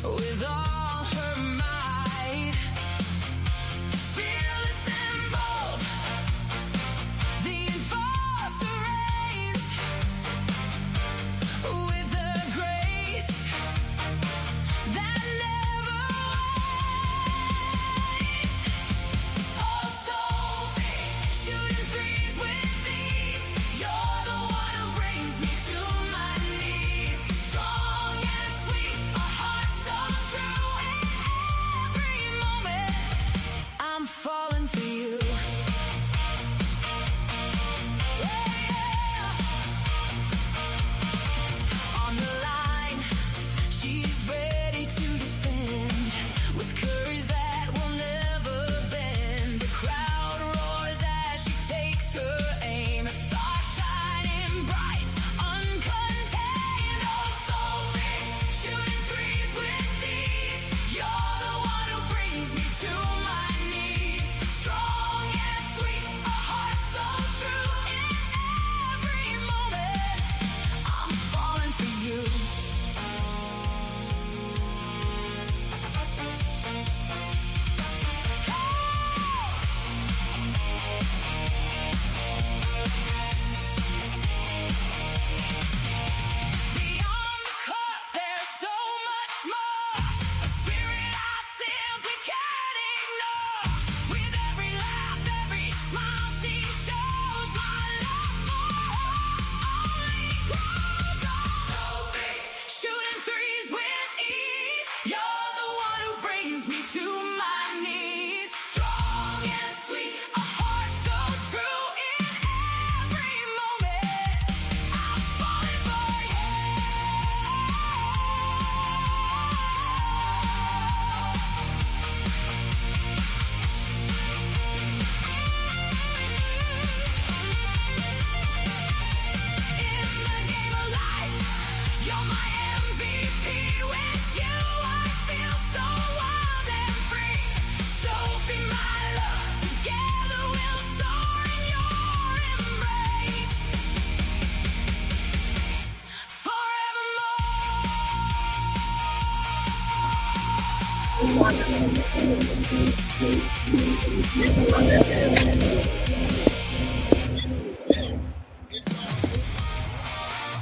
with all her might. Fearless and bold, the enforcer reigns with a grace that never wanes. Oh, Sophie, shooting threes with ease. You're the one who brings me to my knees. Strong and sweet, a heart so true. Every moment, I'm falling for you. Yeah. On the line, she's ready to defend with courage that will never bend. The crowd roars as she takes her aim. A star shining bright, uncontained. Oh, Sophie, shooting threes with ease. You're the one who brings me to my knees. Strong and sweet, a heart so true. In every moment, I'm falling for you. Beyond the court, there's so much more. A spirit I simply can't ignore. With every laugh, every smile she shows, my love for her only grows. Oh, Sophie, shooting threes with ease. You're the one who brings me to my knees. Strong and sweet, a heart so true. In every moment, I'm falling for you. In the game of life, you're my MVP. With you, I feel so wild and free. Sophie, my love, together we'll soar in your embrace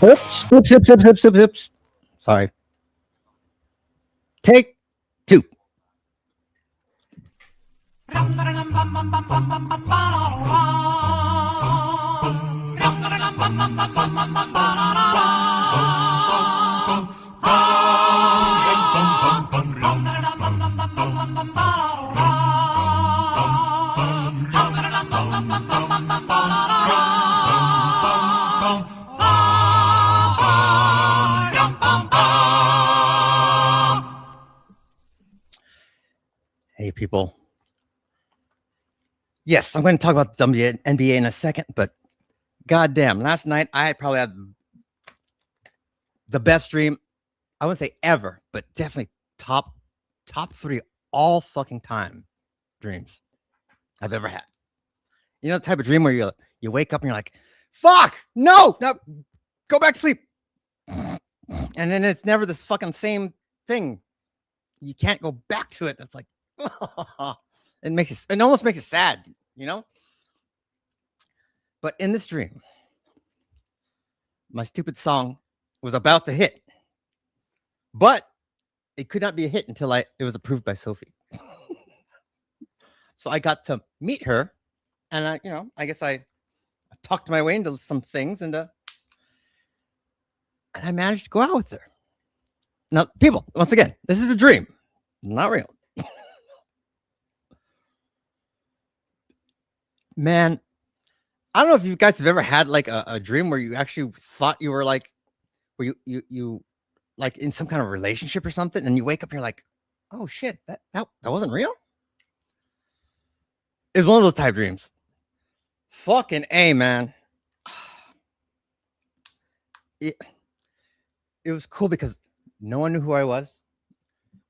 Oops. Sorry. Take two. Hey, people. Yes, I'm going to talk about the NBA in a second, but goddamn, last night I probably had the best dream. I wouldn't say ever, but definitely top 3 all fucking time dreams I've ever had. You know, the type of dream where you wake up and you're like, fuck, no, go back to sleep. And then it's never this fucking same thing. You can't go back to it. It's like, it almost makes it sad, you know? But in this dream, my stupid song was about to hit, but it could not be a hit until it was approved by Sophie. So I got to meet her, and I guess I talked my way into some things, and I managed to go out with her. Now, people, once again, this is a dream, not real. Man, I don't know if you guys have ever had like a dream where you actually thought you were like, where you like in some kind of relationship or something, and you wake up and you're like, oh shit, that wasn't real. It's one of those type dreams. Fucking A, man. It was cool because no one knew who I was,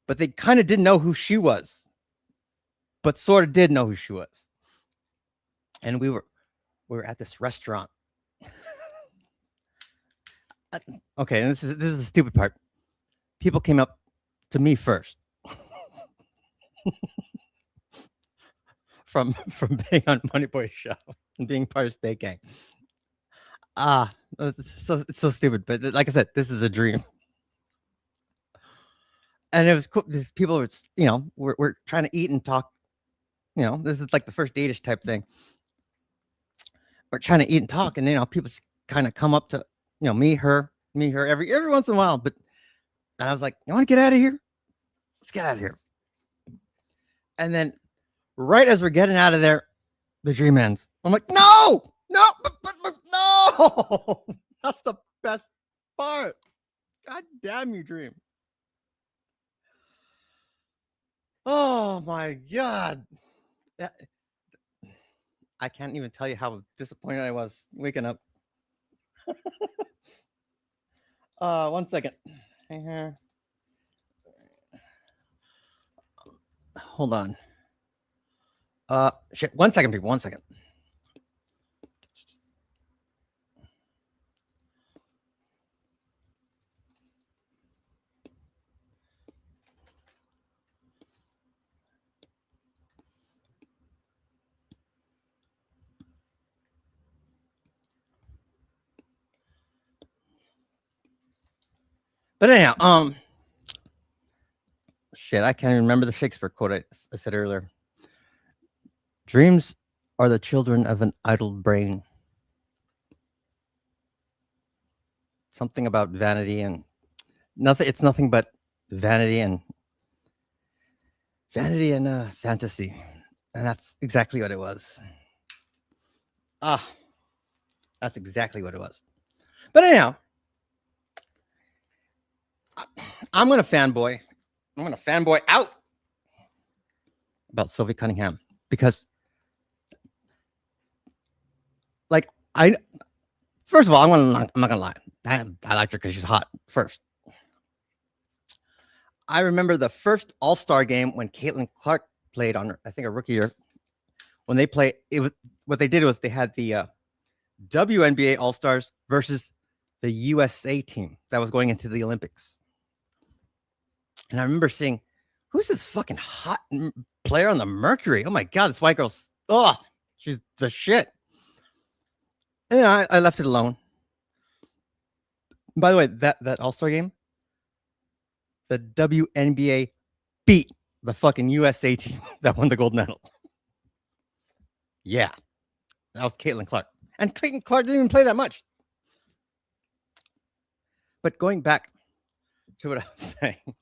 but they kind of didn't know who she was, but sort of did know who she was. And we were at this restaurant. Okay, and this is the stupid part. People came up to me first. from being on Money Boy's show and being part of State Gang. It's so stupid, but like I said, this is a dream. And it was cool. These people were, we're trying to eat and talk. This is like the first date-ish type thing. We're trying to eat and talk, and people kind of come up to me, her, every once in a while. But and I was like, you want to get out of here? Let's get out of here. And then right as we're getting out of there, the dream ends. I'm like, no, but no. That's the best part. God damn you, dream. Oh my God. I can't even tell you how disappointed I was waking up. 1 second. Hold on. Shit. 1 second, people. 1 second. But anyhow, shit, I can't even remember the Shakespeare quote I said earlier. Dreams are the children of an idle brain. Something about vanity and nothing. It's nothing but vanity and fantasy. And that's exactly what it was. That's exactly what it was. But anyhow, I'm going to fanboy out about Sylvie Cunningham because, first of all, I'm not going to lie. I liked her because she's hot first. I remember the first All-Star game when Caitlin Clark played on, I think, a rookie year. When they played, what they did was they had the WNBA All-Stars versus the USA team that was going into the Olympics. And I remember seeing, who's this fucking hot player on the Mercury? Oh my God, this white girl's, she's the shit. And then I left it alone. By the way, that All-Star game, the WNBA beat the fucking USA team that won the gold medal. Yeah, that was Caitlin Clark. And Caitlin Clark didn't even play that much. But going back to what I was saying,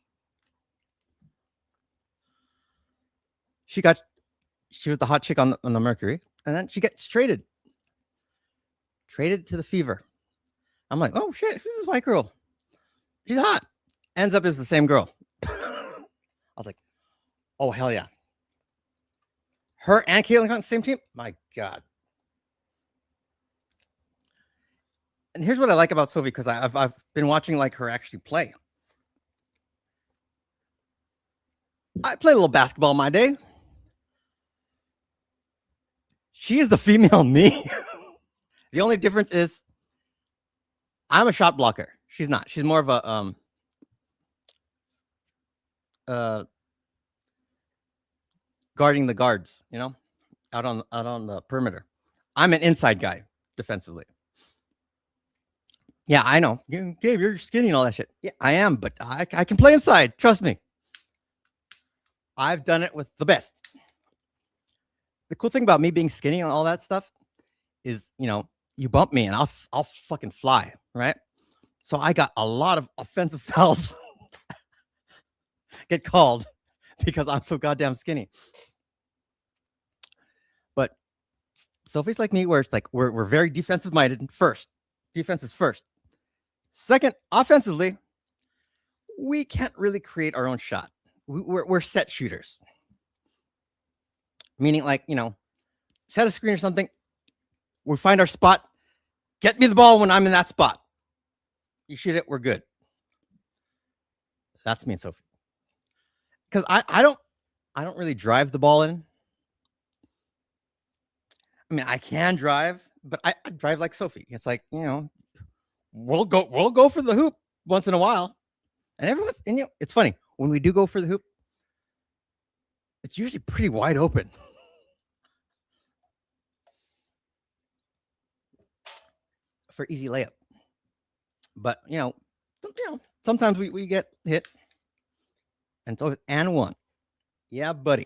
she was the hot chick on the Mercury, and then she gets traded to the Fever. I'm like, oh shit, who's this white girl? She's hot. Ends up as the same girl. I was like, oh hell yeah. Her and Caitlin on the same team? My God. And here's what I like about Sylvie, because I've been watching her actually play. I played a little basketball in my day. She is the female me. The only difference is I'm a shot blocker. She's not. She's more of a guarding the guards, out on the perimeter. I'm an inside guy defensively. Yeah, I know. Gabe, you're skinny and all that shit. Yeah, I am, but I can play inside. Trust me. I've done it with the best. The cool thing about me being skinny and all that stuff is, you bump me and I'll fucking fly, right? So I got a lot of offensive fouls get called because I'm so goddamn skinny. But Sophie's like me, where it's like we're very defensive minded first. Defense is first. Second, offensively, we can't really create our own shot. We're set shooters. Meaning, set a screen or something. We find our spot. Get me the ball when I'm in that spot. You shoot it, we're good. That's me and Sophie. Because I don't really drive the ball in. I mean, I can drive, but I drive like Sophie. It's like, we'll go for the hoop once in a while. And everyone's, it's funny. when we do go for the hoop, it's usually pretty wide open. For easy layup. But, sometimes we get hit. And so, and one. Yeah, buddy.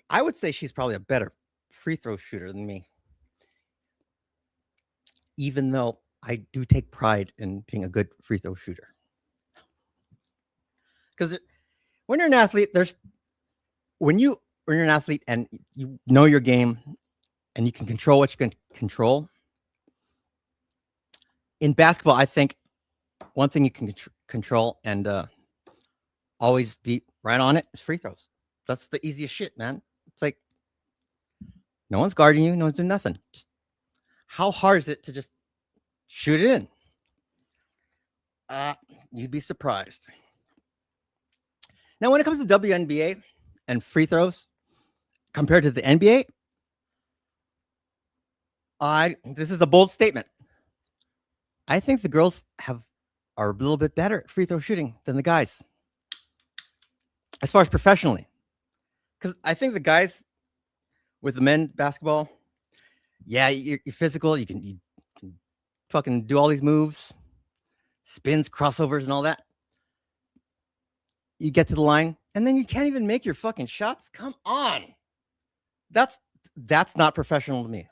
I would say she's probably a better free throw shooter than me. Even though I do take pride in being a good free throw shooter. Because when you're an athlete, when you're an athlete and you know your game and you can control what you can control. In basketball, I think one thing you can control and always be right on it is free throws. That's the easiest shit, man. It's like no one's guarding you, no one's doing nothing. Just how hard is it to just shoot it in? You'd be surprised. Now, when it comes to WNBA and free throws compared to the NBA, this is a bold statement. I think the girls are a little bit better at free throw shooting than the guys, as far as professionally. Because I think the guys with the men basketball, yeah, you're physical. You can fucking do all these moves, spins, crossovers, and all that. You get to the line, and then you can't even make your fucking shots. Come on, that's not professional to me.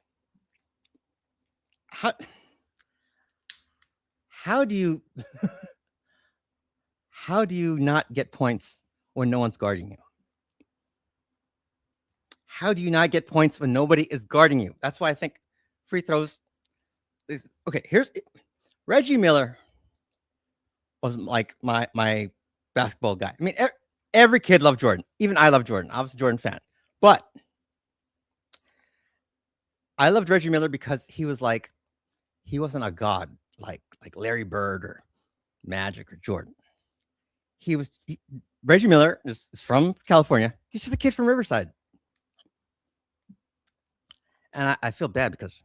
How do you not get points when no one's guarding you? How do you not get points when nobody is guarding you? That's why I think free throws is okay. Here's Reggie Miller was like my basketball guy. I mean, every kid loved Jordan. Even I love Jordan. I was a Jordan fan, but I loved Reggie Miller because he wasn't a god like Larry Bird or Magic or Jordan. Reggie Miller is from California. He's just a kid from Riverside. And I feel bad because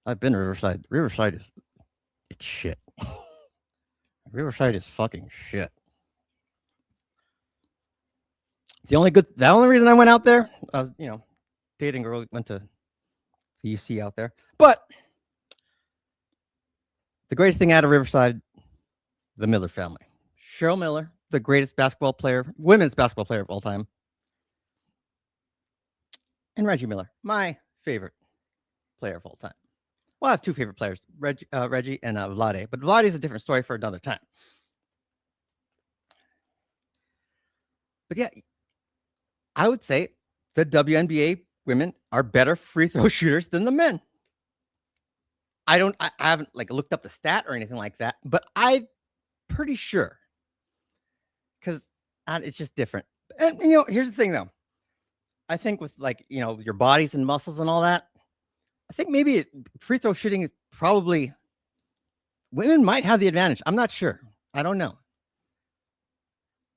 I've been to Riverside. Riverside it's shit. Riverside is fucking shit. The only reason I went out there, I was, dating a girl, went to the UC out there. But the greatest thing out of Riverside, the Miller family. Cheryl Miller, the greatest women's basketball player of all time. And Reggie Miller, my favorite player of all time. Well, I have two favorite players, Reggie and Vlade. But Vlade is a different story for another time. But yeah, I would say the WNBA women are better free throw shooters than the men. I haven't looked up the stat or anything like that, but I'm pretty sure because it's just different. And here's the thing though. I think with your bodies and muscles and all that, I think maybe free throw shooting is probably women might have the advantage. I'm not sure. I don't know.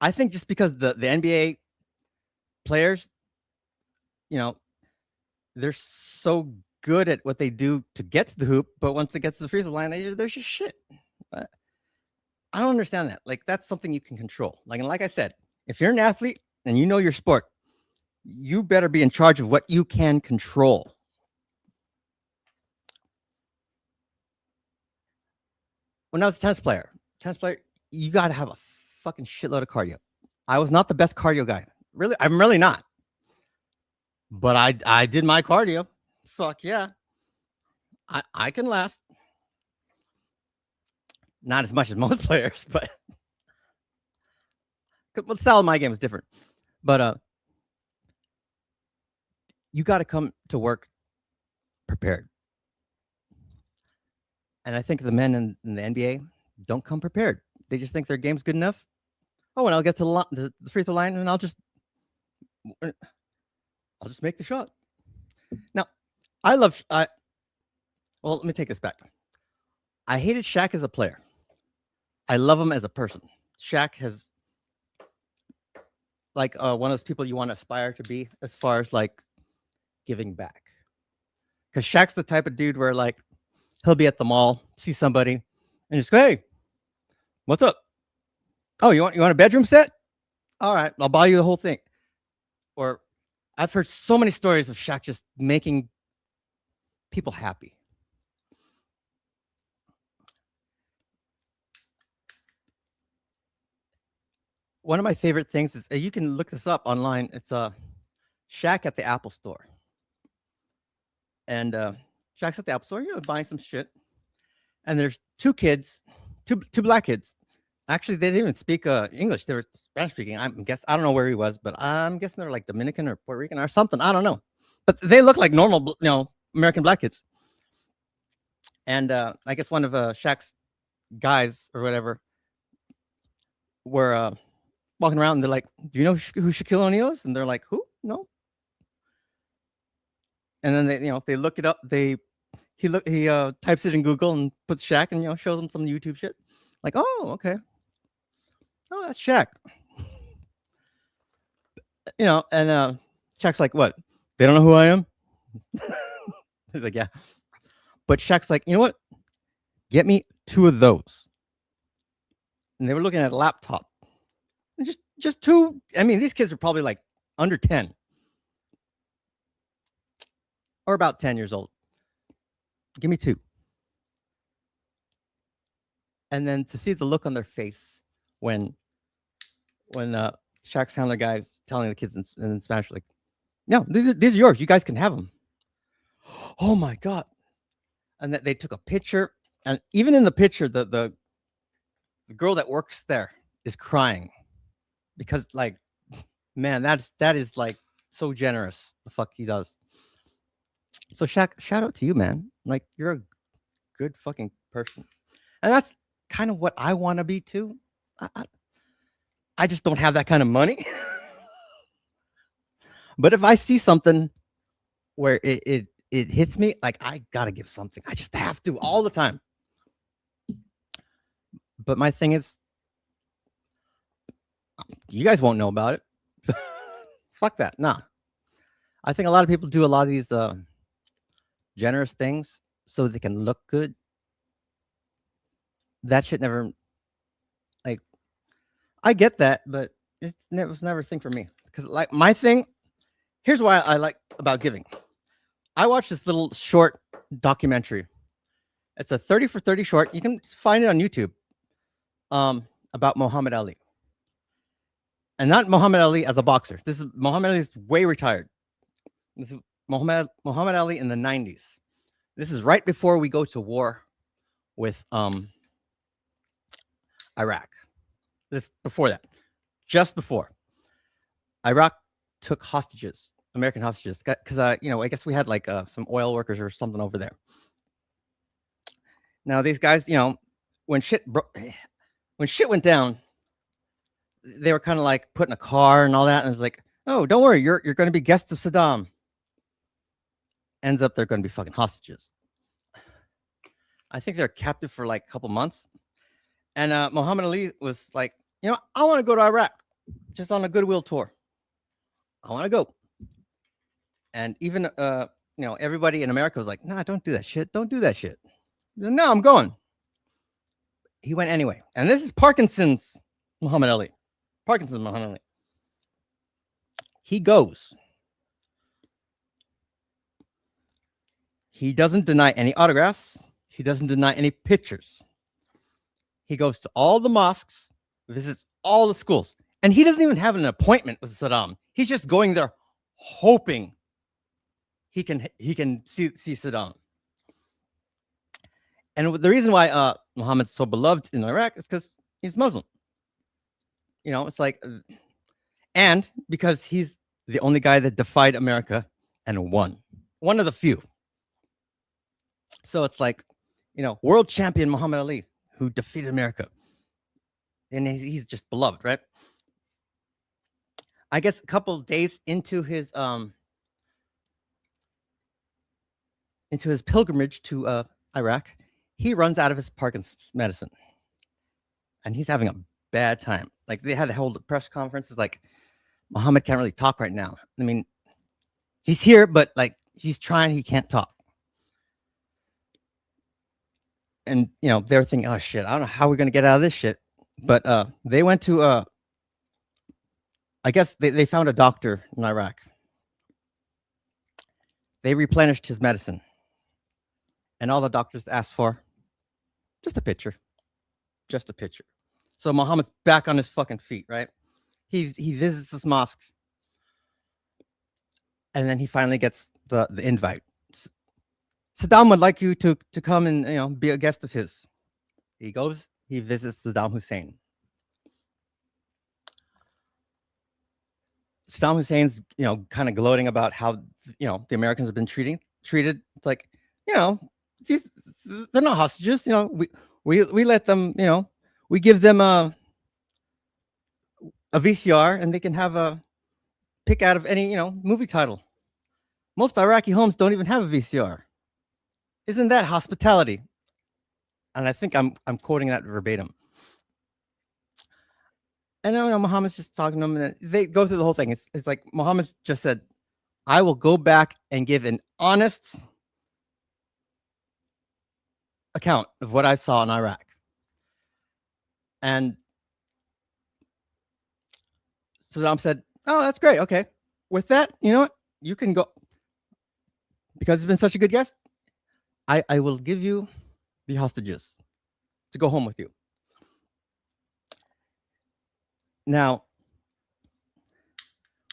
I think just because the NBA players, they're so good at what they do to get to the hoop, but once they get to the free throw line, they're just shit. I don't understand that. That's something you can control. Like I said, if you're an athlete and you know your sport, you better be in charge of what you can control. When I was a tennis player, you got to have a fucking shitload of cardio. I was not the best cardio guy. Really, I'm really not. But I did my cardio. Fuck yeah. I can last. Not as much as most players, but the style of my game is different. But you got to come to work prepared. And I think the men in the NBA don't come prepared. They just think their game's good enough. Oh, and I'll get to the free throw line and I'll just make the shot. Now, well, let me take this back. I hated Shaq as a player. I love him as a person. Shaq has one of those people you want to aspire to be as far as giving back. Because Shaq's the type of dude where he'll be at the mall, see somebody, and just go, "Hey, what's up? Oh, you want a bedroom set? all right, I'll buy you the whole thing. Or I've heard so many stories of Shaq just making people happy. One of my favorite things is you can look this up online. It's Shaq at the Apple Store. And Shaq's at the Apple Store, buying some shit. And there's two kids, two black kids. Actually, they didn't even speak English. They were Spanish speaking. I don't know where he was, but I'm guessing they're like Dominican or Puerto Rican or something. I don't know. But they look like normal, American black kids. And I guess one of Shaq's guys or whatever were walking around and they're like, "Do you know who Shaquille O'Neal is?" And they're like, "Who? No." And then they look it up. He types it in Google and puts Shaq and shows them some YouTube shit. Like, oh, okay. Oh, that's Shaq. And Shaq's like, what? They don't know who I am? He's like, yeah. But Shaq's like, you know what? Get me 2 of those. And they were looking at a laptop. And just 2. I mean, these kids are probably like under 10. Or about 10 years old. Give me 2. And then to see the look on their face when Shaq's handler guy's telling the kids in Spanish, like, no, these are yours. You guys can have them. Oh my God. And that they took a picture. And even in the picture, the girl that works there is crying. Because, like, man, that is like so generous. The fuck he does. So Shaq, shout out to you, man. Like, you're a good fucking person. And that's kind of what I want to be too. I just don't have that kind of money. But if I see something where it hits me, like, I gotta give something. I just have to all the time. But my thing is, you guys won't know about it. Fuck that. Nah. I think a lot of people do a lot of these generous things so they can look good. That shit never, like, I get that, but it was never a thing for me. Because, like, my thing, here's why I like about giving. I watched this little short documentary. It's a 30 for 30 short. You can find it on YouTube. About Muhammad Ali. And not Muhammad Ali as a boxer. This is Muhammad Ali is way retired. This is Muhammad Ali in the 90s. This is right before we go to war with Iraq. This before that. Just before. Iraq took hostages, American hostages, because I guess we had like some oil workers or something over there. Now these guys, when shit went down, they were kind of like put in a car and all that, and it was like, oh, don't worry, you're going to be guests of Saddam. Ends up they're going to be fucking hostages. I think they're captive for like a couple months, and Muhammad Ali was like, I want to go to Iraq, just on a goodwill tour. I want to go. And even everybody in America was like, nah, don't do that shit. Don't do that shit. No, I'm going. He went anyway. And this is Parkinson's Muhammad Ali. Parkinson's Muhammad Ali. He goes. He doesn't deny any autographs. He doesn't deny any pictures. He goes to all the mosques, visits all the schools. And he doesn't even have an appointment with Saddam. He's just going there hoping he can see Saddam. And the reason why Muhammad's so beloved in Iraq is because he's Muslim. It's like, and because he's the only guy that defied America and won. One of the few. So it's like, world champion Muhammad Ali, who defeated America. And he's just beloved, right? I guess a couple of days into his pilgrimage to Iraq, he runs out of his Parkinson's medicine, and he's having a bad time. Like, they had to hold a press conference. It's like, Muhammad can't really talk right now. I mean, he's here, but like, he's trying, he can't talk. And they're thinking, oh shit, I don't know how we're gonna get out of this shit. But they went to I guess they found a doctor in Iraq. They replenished his medicine. And all the doctors asked for just a picture. Just a picture. So Muhammad's back on his fucking feet, right? He visits this mosque. And then he finally gets the invite. Saddam would like you to come and be a guest of his. He goes, he visits Saddam Hussein. Saddam Hussein's kind of gloating about how the Americans have been treated. It's like they're not hostages. We let them. We give them a VCR and they can have a pick out of any movie title. Most Iraqi homes don't even have a VCR. Isn't that hospitality? And I think I'm quoting that verbatim. And Muhammad's just talking to them, and they go through the whole thing. It's like Muhammad's just said, "I will go back and give an honest account of what I saw in Iraq." And Saddam said, "Oh, that's great. Okay, with that, you know what? You can go because it's been such a good guest. I will give you the hostages to go home with you." Now,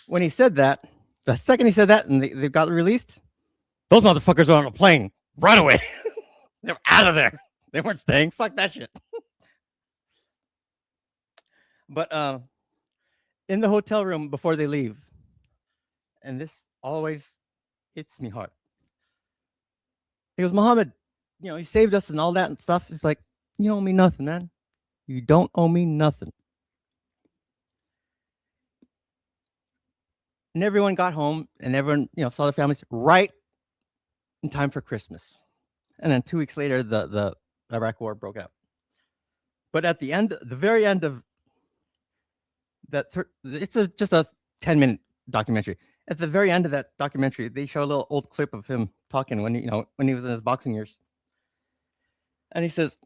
when he said that, the second he said that and they got released, those motherfuckers were on a plane right away. They were out of there. They weren't staying. Fuck that shit. But in the hotel room before they leave, and this always hits me hard. He goes, "Muhammad, you saved us and all that and stuff." It's like, you don't owe me nothing, man. You don't owe me nothing. And everyone got home and everyone, saw their families right in time for Christmas. And then 2 weeks later, the Iraq War broke out. But at the very end of that, it's just a 10-minute documentary. At the very end of that documentary, they show a little old clip of him talking when he was in his boxing years. And he says,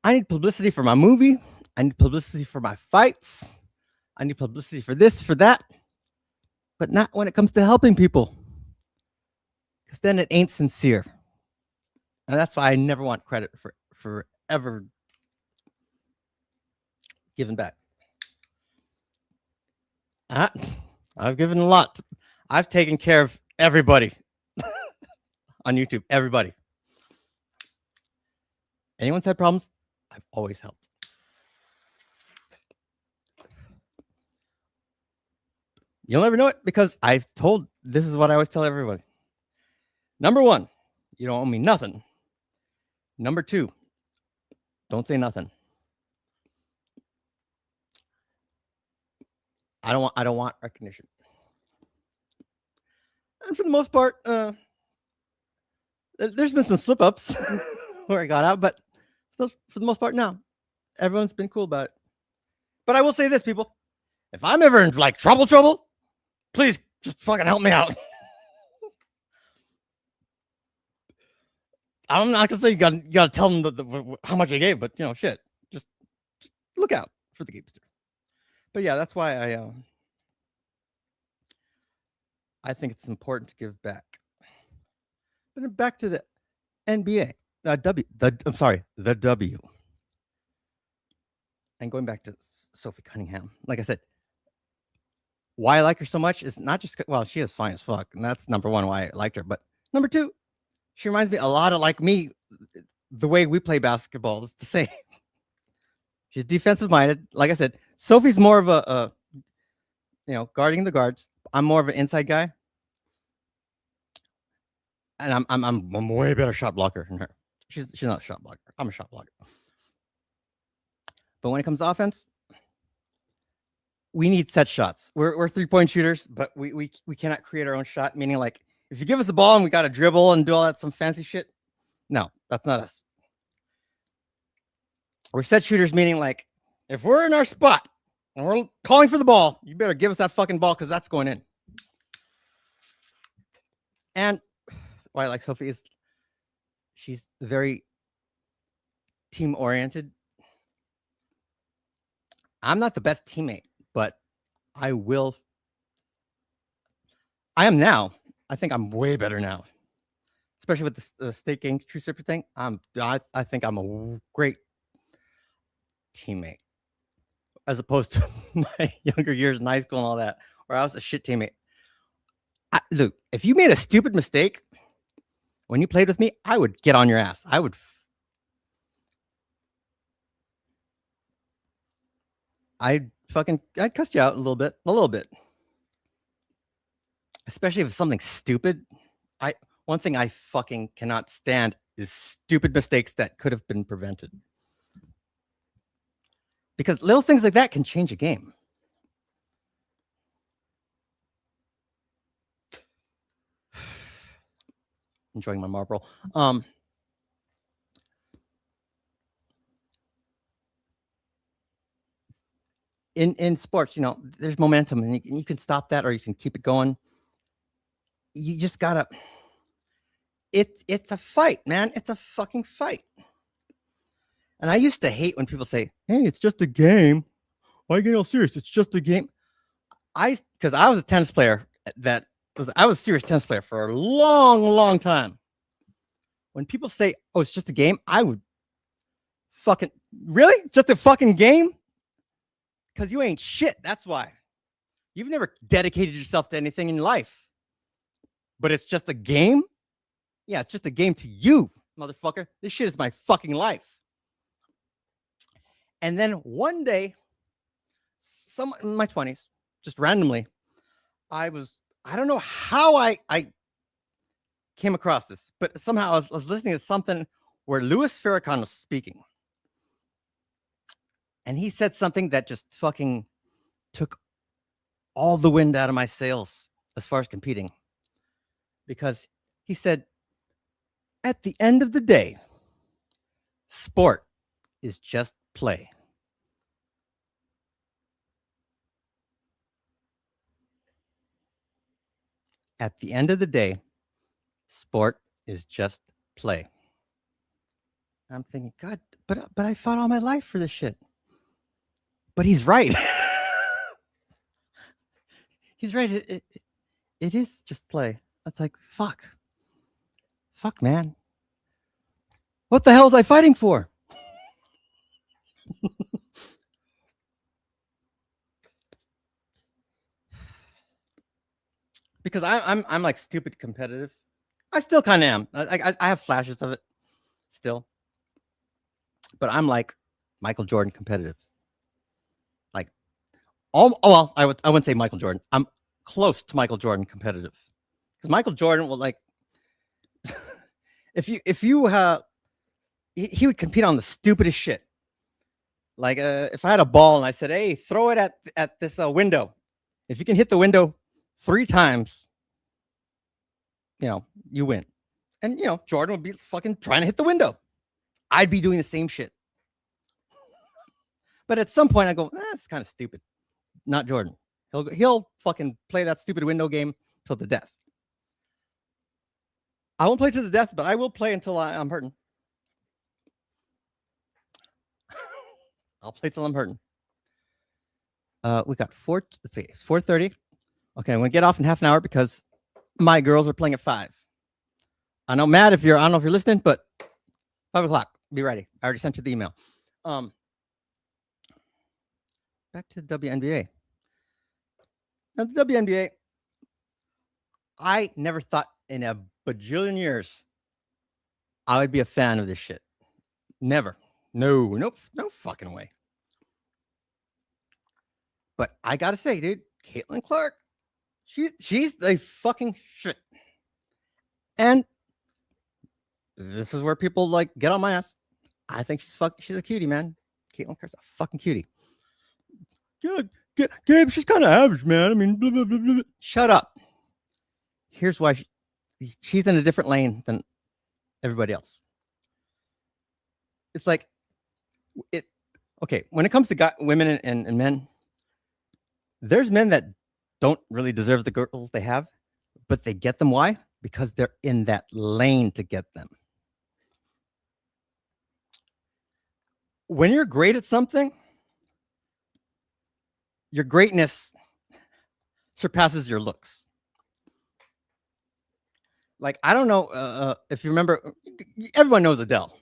"I need publicity for my movie. I need publicity for my fights. I need publicity for this, for that. But not when it comes to helping people. Because then it ain't sincere." And that's why I never want credit for ever giving back. I've given a lot. I've taken care of everybody on YouTube. Everybody. Anyone's had problems, I've always helped. You'll never know it because this is what I always tell everybody. Number one, you don't owe me nothing. Number two, don't say nothing. I don't want recognition. And for the most part, there's been some slip ups where I got out, but still, for the most part, no. Everyone's been cool about it. But I will say this, people. If I'm ever in like trouble, please just fucking help me out. I'm not gonna say you gotta tell them how much I gave, but shit, just look out for the Gabester. But yeah, that's why I think it's important to give back. But then back to the NBA, the W. And going back to Sophie Cunningham, like I said, why I like her so much is not just, well, she is fine as fuck, and that's number one why I liked her. But number two, she reminds me a lot of like me. The way we play basketball is the same. She's defensive minded. Like I said, Sophie's more of a guarding the guards. I'm more of an inside guy, and I'm a way better shot blocker than her. She's not a shot blocker. I'm a shot blocker. But when it comes to offense, we need set shots. We're 3-point shooters, but we cannot create our own shot. Meaning, like, if you give us the ball and we got to dribble and do all that some fancy shit, no, that's not us. We're set shooters, meaning like if we're in our spot and we're calling for the ball, you better give us that fucking ball because that's going in. And why I like Sophie is she's very team oriented. I'm not the best teammate, but I will. I am now. I think I'm way better now, especially with the state game true super thing. I think I'm a great teammate as opposed to my younger years in high school and all that, where I was a shit teammate. Look, if you made a stupid mistake when you played with me, I would get on your ass. I'd cuss you out a little bit. Especially if it's something stupid. One thing I fucking cannot stand is stupid mistakes that could have been prevented. Because little things like that can change a game. Enjoying my Marlboro. In sports, you know, there's momentum, and you can stop that or you can keep it going. You just gotta. It's a fight, man. It's a fucking fight. And I used to hate when people say, "Hey, it's just a game. Why are you getting all serious? It's just a game." Because I was a tennis player I was a serious tennis player for a long, long time. When people say, "Oh, it's just a game," I would fucking really? It's just a fucking game? Because you ain't shit. That's why. You've never dedicated yourself to anything in life. But it's just a game? Yeah, it's just a game to you, motherfucker. This shit is my fucking life. And then one day, in my 20s, just randomly, I don't know how I came across this, but somehow I was listening to something where Louis Farrakhan was speaking. And he said something that just fucking took all the wind out of my sails as far as competing. Because he said, at the end of the day, sport is just play. At the end of the day, sport is just play. I'm thinking, God, but I fought all my life for this shit. But he's right. He's right. It is just play. It's like, fuck, man. What the hell was I fighting for? Because I'm like stupid competitive. I still kind of am. I have flashes of it still, but I'm like Michael Jordan competitive. Like, well, I wouldn't say Michael Jordan. I'm close to Michael Jordan competitive, because Michael Jordan will like if you he would compete on the stupidest shit. Like if I had a ball and I said, "Hey, throw it at this window. If you can hit the window 3 times, you know, you win." And you know, Jordan would be fucking trying to hit the window. I'd be doing the same shit. But at some point I go, that's kind of stupid. Not Jordan. He'll fucking play that stupid window game till the death. I won't play to the death, but I will play until I'm hurting. I'll play till I'm hurting. We got let's see, it's 4:30. Okay, I'm gonna get off in half an hour because my girls are playing at 5. I know, Matt, I don't know if you're listening, but 5 o'clock, be ready. I already sent you the email. Back to the WNBA. Now, the WNBA, I never thought in a bajillion years I would be a fan of this shit. Never. No fucking way. But I gotta say, dude, Caitlin Clark, she's the fucking shit. And this is where people like get on my ass. I think she's a cutie, man. Caitlin Clark's a fucking cutie. Good. Gabe, she's kind of average, man. I mean, blah, blah, blah, blah. Shut up. Here's why she's in a different lane than everybody else. It's like okay, when it comes to women and men, there's men that don't really deserve the girls they have, but they get them. Why? Because they're in that lane to get them. When you're great at something, your greatness surpasses your looks. Like, I don't know if you remember, everyone knows Adele.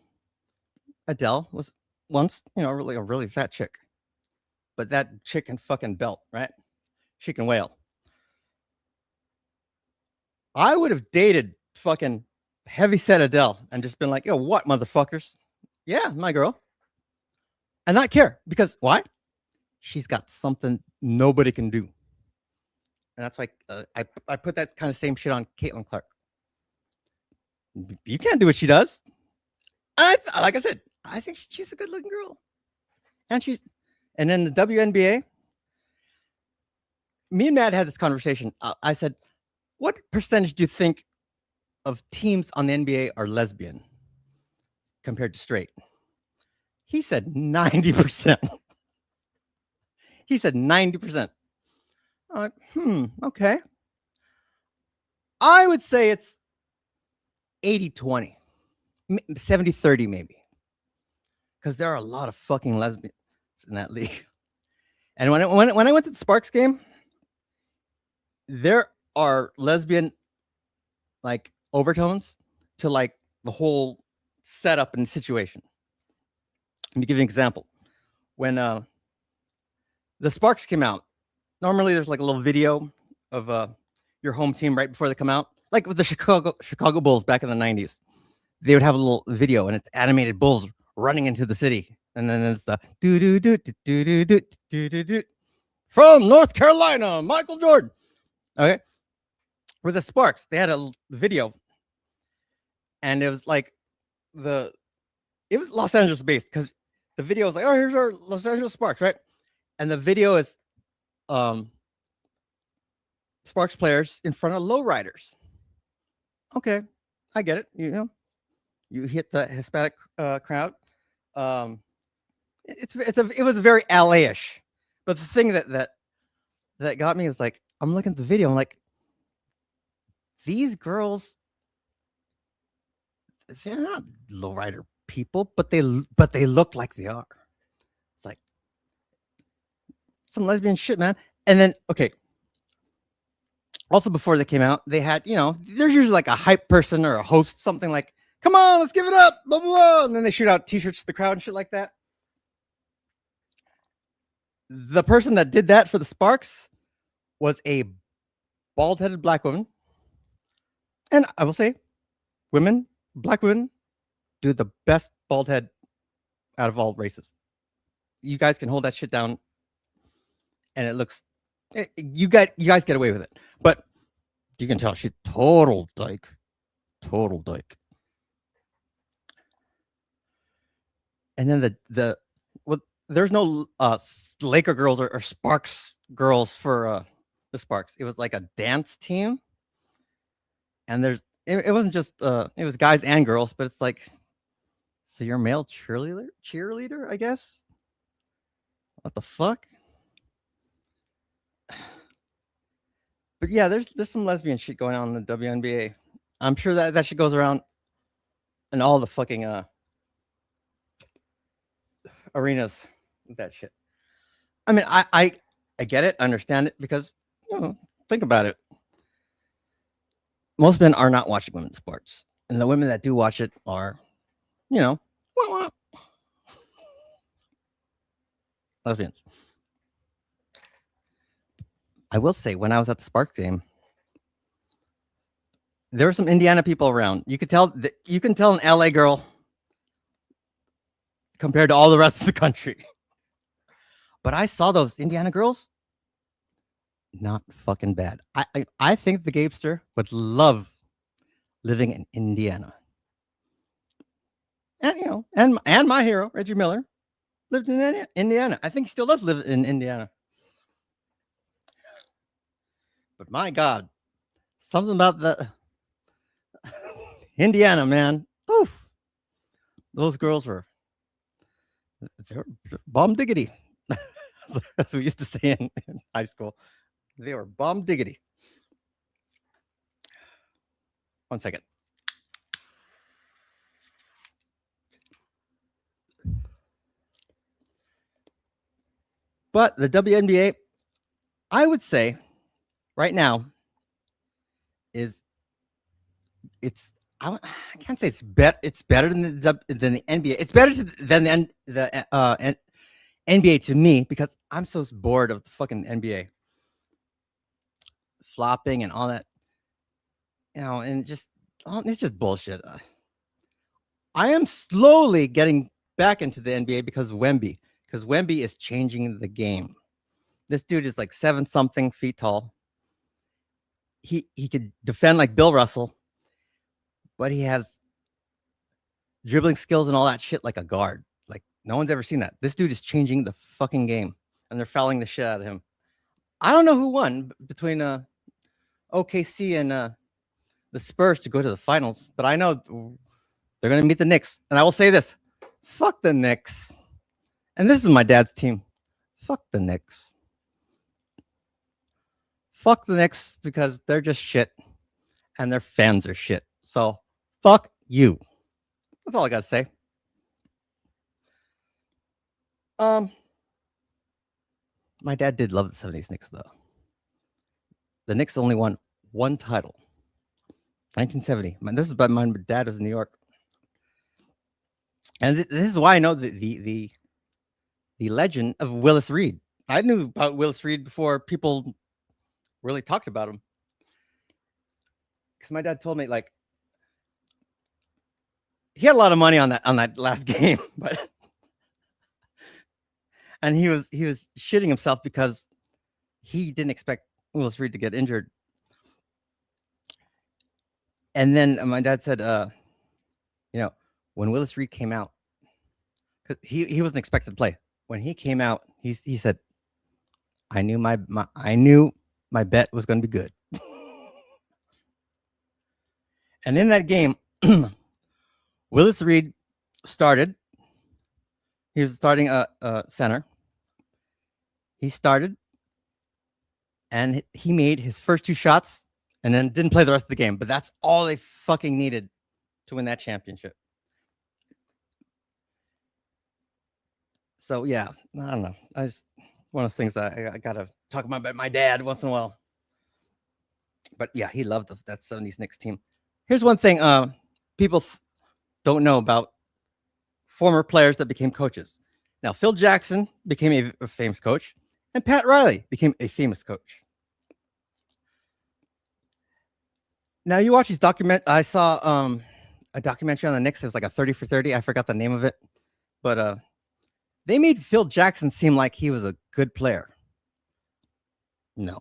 Adele was once, really a really fat chick. But that chick can fucking belt, right? She can wail. I would have dated fucking heavyset Adele and just been like, yo, what, motherfuckers? Yeah, my girl. And not care. Because why? She's got something nobody can do. And that's like, I put that kind of same shit on Caitlin Clark. You can't do what she does. Like I said, I think she's a good looking girl. And then the WNBA, me and Matt had this conversation. I said, what percentage do you think of teams on the NBA are lesbian compared to straight? He said 90%. He said 90%. I'm like, okay. I would say it's 80-20, 70-30 maybe. Because there are a lot of fucking lesbians in that league. And when I went to the Sparks game, there are lesbian like overtones to like the whole setup and situation. Let me give you an example. When the Sparks came out, normally there's like a little video of your home team right before they come out. Like with the Chicago Bulls back in the 90s. They would have a little video and it's animated bulls running into the city. And then it's the do do do do do do do do do from North Carolina, Michael Jordan. Okay. With the Sparks, they had a video. And it was like it was Los Angeles based because the video was like, oh, here's our Los Angeles Sparks, right? And the video is Sparks players in front of lowriders. Okay, I get it. You hit the Hispanic crowd. It was very LA-ish. But the thing that got me was like, I'm looking at the video. I'm like, these girls, they're not lowrider people, but they look like they are. It's like some lesbian shit, man. And then, okay. Also, before they came out, they had, there's usually like a hype person or a host, something like, come on, let's give it up, blah, blah, blah. And then they shoot out t-shirts to the crowd and shit like that. The person that did that for the Sparks was a bald-headed black woman. And I will say, black women, do the best bald head out of all races. You guys can hold that shit down, and it looks, you guys get away with it. But you can tell she's total dyke. And then there's no Laker girls or Sparks girls for the Sparks. It was like a dance team, and it wasn't just it was guys and girls, but it's like, so you're a male cheerleader, I guess. What the fuck? But yeah, there's some lesbian shit going on in the WNBA. I'm sure that shit goes around in all the fucking arenas. That shit. I mean, I get it, understand it, because think about it. Most men are not watching women's sports, and the women that do watch it are, lesbians. I will say, when I was at the Sparks game, there were some Indiana people around. You can tell an LA girl compared to all the rest of the country. But I saw those Indiana girls, not fucking bad. I think the Gabester would love living in Indiana. And and my hero, Reggie Miller, lived in Indiana. I think he still does live in Indiana. But my God, something about the Indiana, man. Oof. Those girls they're bomb diggity. That's what we used to say in high school. They were bomb diggity. 1 second. But the WNBA, I would say, right now is I can't say it's better. It's better than the NBA. It's better than the NBA to me because I'm so bored of the fucking NBA flopping and all that. And it's just bullshit. I am slowly getting back into the NBA because Wemby is changing the game. This dude is like 7-something feet tall. He could defend like Bill Russell, but he has dribbling skills and all that shit like a guard. Like no one's ever seen that. This dude is changing the fucking game, and they're fouling the shit out of him. I don't know who won between OKC and the Spurs to go to the finals, but I know they're going to meet the Knicks. And I will say this: fuck the Knicks. And this is my dad's team. Fuck the Knicks. Fuck the Knicks because they're just shit, and their fans are shit. So fuck you. That's all I got to say. My dad did love the 70s Knicks, though. The Knicks only won one title. 1970. This is by my dad was in New York. And this is why I know the legend of Willis Reed. I knew about Willis Reed before people really talked about him. Because my dad told me, like, he had a lot of money on that last game, but and he was shitting himself because he didn't expect Willis Reed to get injured. And then my dad said, when Willis Reed came out, because he wasn't expected to play. When he came out, he said, I knew my bet was going to be good. And in that game, Willis Reed started. He was starting center. He started, and he made his first 2 shots, and then didn't play the rest of the game. But that's all they fucking needed to win that championship. So yeah, I don't know. One of those things I gotta talk about my dad once in a while. But yeah, he loved that 70s Knicks team. Here's one thing people don't know about former players that became coaches. Now, Phil Jackson became a famous coach, and Pat Riley became a famous coach. Now, you watch these I saw a documentary on the Knicks. It was like a 30 for 30. I forgot the name of it. But they made Phil Jackson seem like he was a good player. No.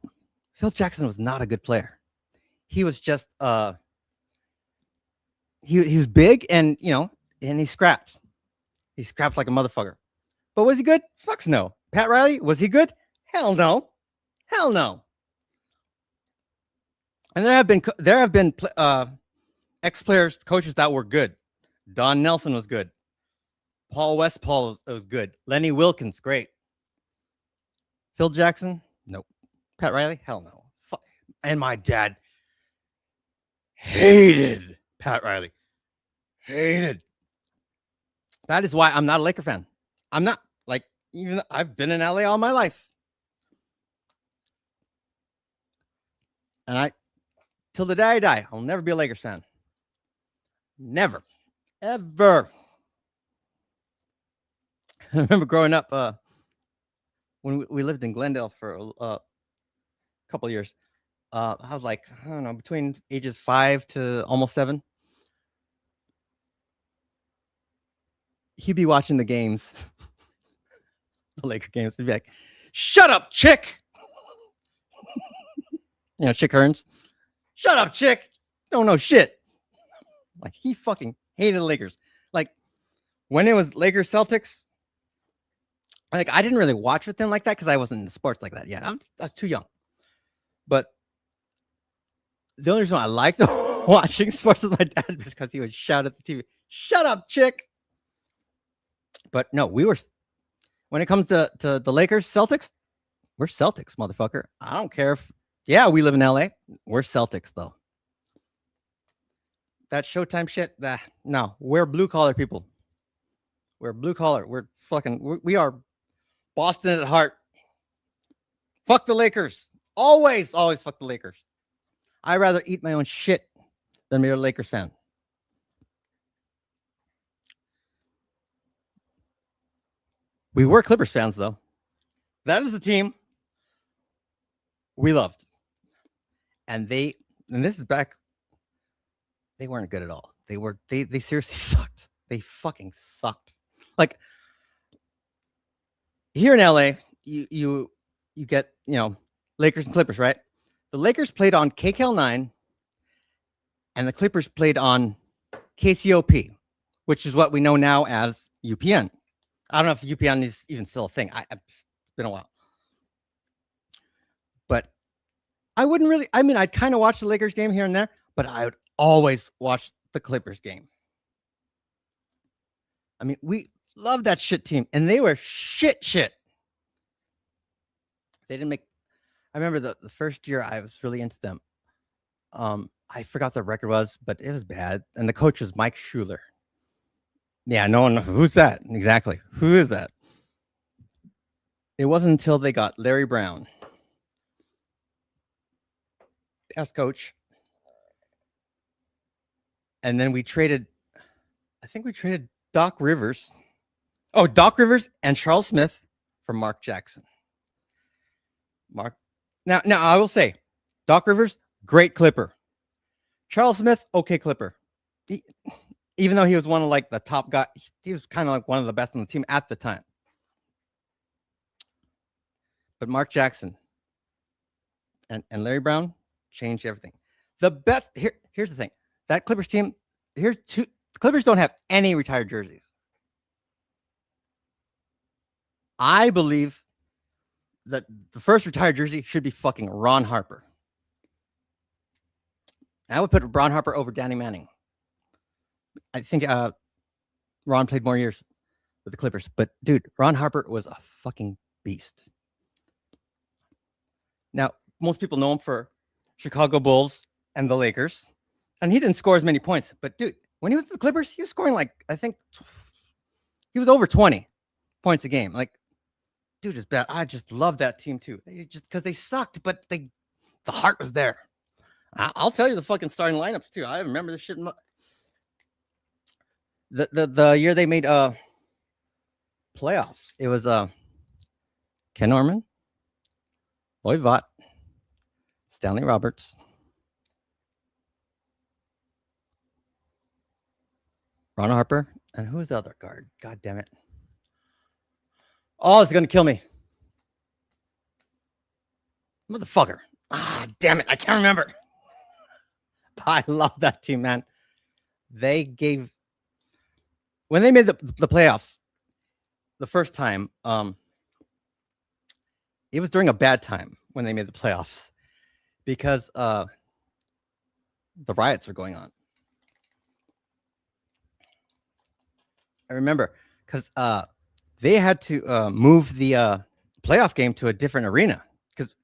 Phil Jackson was not a good player. He was just he was big and and he scrapped. He scrapped like a motherfucker. But was he good? Fucks no. Pat Riley, was he good? Hell no. Hell no. And there have been ex-players, coaches that were good. Don Nelson was good. Paul Westphal was good. Lenny Wilkins, great. Phil Jackson, nope. Pat Riley, hell no. And my dad hated Pat Riley. Hated. That is why I'm not a Laker fan. I'm not. Like, even I've been in LA all my life. And till the day I die, I'll never be a Lakers fan. Never. Ever. I remember growing up when we lived in Glendale for a couple of years. I was like, I don't know, between ages 5 to almost 7. He'd be watching the games, the Laker games. He'd be like, "Shut up, chick!" Chick Hearns. "Shut up, chick! Don't know shit." Like, he fucking hated the Lakers. Like, when it was Lakers Celtics, like, I didn't really watch with them like that because I wasn't into sports like that yet. I was too young. But the only reason I liked watching sports with my dad was because he would shout at the TV, "Shut up, chick!" But no, when it comes to the Lakers, Celtics, we're Celtics, motherfucker. I don't care if, we live in LA. We're Celtics, though. That Showtime shit, no, we're blue collar people. We're blue collar. We are Boston at heart. Fuck the Lakers. Always fuck the Lakers. I'd rather eat my own shit than be a Lakers fan. We were Clippers fans, though. That is the team we loved. And this is back, they weren't good at all. They seriously sucked. They fucking sucked. Like, here in LA, you get, Lakers and Clippers, right? The Lakers played on KCAL9 and the Clippers played on KCOP, which is what we know now as UPN. I don't know if UPN is even still a thing. It's been a while. But I'd kind of watch the Lakers game here and there, but I would always watch the Clippers game. I mean, we love that shit team, and they were shit. They didn't make. I remember the first year I was really into them. I forgot the record was, but it was bad, and the coach was Mike Schuler. Yeah, no one. Who's that exactly? Who is that? It wasn't until they got Larry Brown as coach, and then we traded. I think we traded Doc Rivers. Oh, Doc Rivers and Charles Smith for Mark Jackson. Now I will say, Doc Rivers, great Clipper. Charles Smith, okay Clipper. Even though he was one of like the top guy, he was kind of like one of the best on the team at the time. But Mark Jackson and Larry Brown changed everything. The best here's the thing. That Clippers team, the Clippers don't have any retired jerseys. I believe that the first retired jersey should be fucking Ron Harper. I would put Ron Harper over Danny Manning. I think Ron played more years with the Clippers, but dude, Ron Harper was a fucking beast. Now, most people know him for Chicago Bulls and the Lakers, and he didn't score as many points. But dude, when he was with the Clippers, he was scoring like, I think he was over 20 points a game. Like, dude is bad. I just love that team too. Just because they sucked, but the heart was there. I'll tell you the fucking starting lineups too. I remember this shit. The year they made playoffs, it was Ken Norman, Lloyd Vaught, Stanley Roberts, Ron Harper, and who's the other guard? God damn it. Oh, it's gonna kill me. Motherfucker. Ah, damn it. I can't remember. I love that team, man. They gave, when they made the playoffs the first time, it was during a bad time when they made the playoffs because the riots were going on. I remember because they had to move the playoff game to a different arena because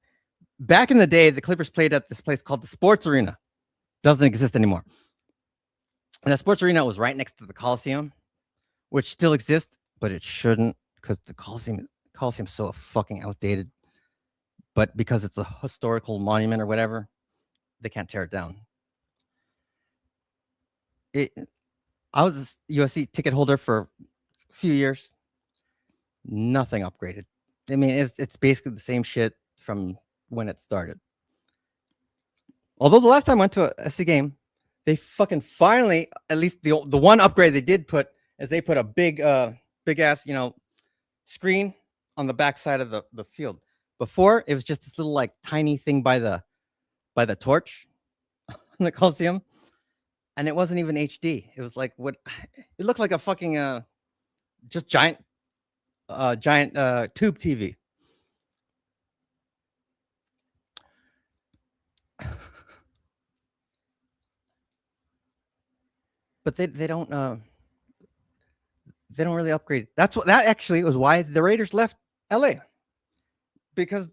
back in the day, the Clippers played at this place called the Sports Arena. Doesn't exist anymore. And the Sports Arena was right next to the Coliseum, which still exists, but it shouldn't because the Coliseum's so fucking outdated. But because it's a historical monument or whatever, they can't tear it down. I was a USC ticket holder for a few years. Nothing upgraded. I mean, it's basically the same shit from when it started. Although the last time I went to a SC game, they fucking finally, at least the one upgrade they did put is they put a big ass, screen on the back side of the field. Before it was just this little like tiny thing by the torch in the Coliseum, and it wasn't even HD. It was like it looked like a fucking just giant tube TV. But they don't really upgrade. That actually was why the Raiders left LA. Because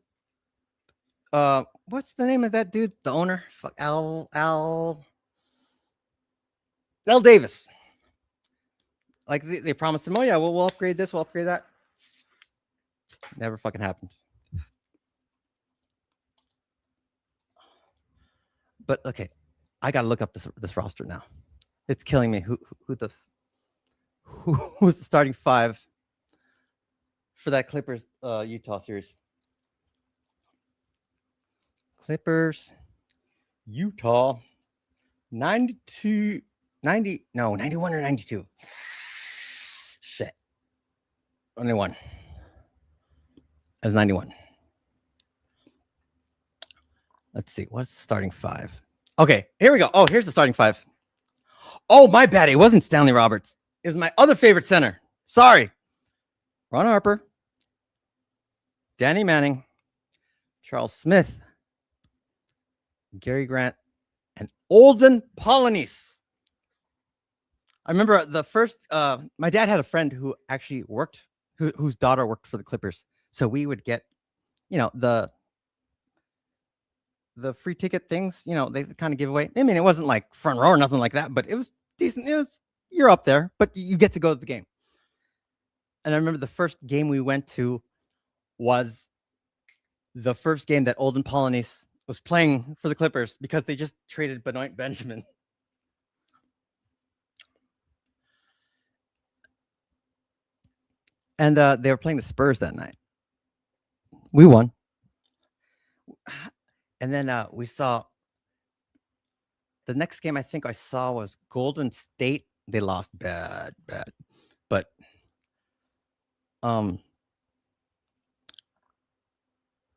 what's the name of that dude? The owner? Fuck, Al Davis. Like they promised him, oh yeah, we'll upgrade this, we'll upgrade that. Never fucking happened. But okay, I gotta look up this roster now. It's killing me. Who's the starting five for that Clippers Utah series? Clippers Utah 91 or 92. Shit. Only one. It was 91. Let's see. What's the starting five? Okay, here we go. Oh, here's the starting five. Oh, my bad. It wasn't Stanley Roberts. It was my other favorite center. Sorry. Ron Harper, Danny Manning, Charles Smith, Gary Grant, and Olden Polynice. I remember the first, my dad had a friend who actually worked, whose daughter worked for the Clippers. So we would get, the free ticket things, they kind of give away. I mean, it wasn't like front row or nothing like that, but it was decent. You're up there, but you get to go to the game. And I remember the first game we went to was the first game that Olden Polynice was playing for the Clippers because they just traded Benoit Benjamin. And they were playing the Spurs that night. We won. And then we saw the next game I think I saw was Golden State. They lost bad. But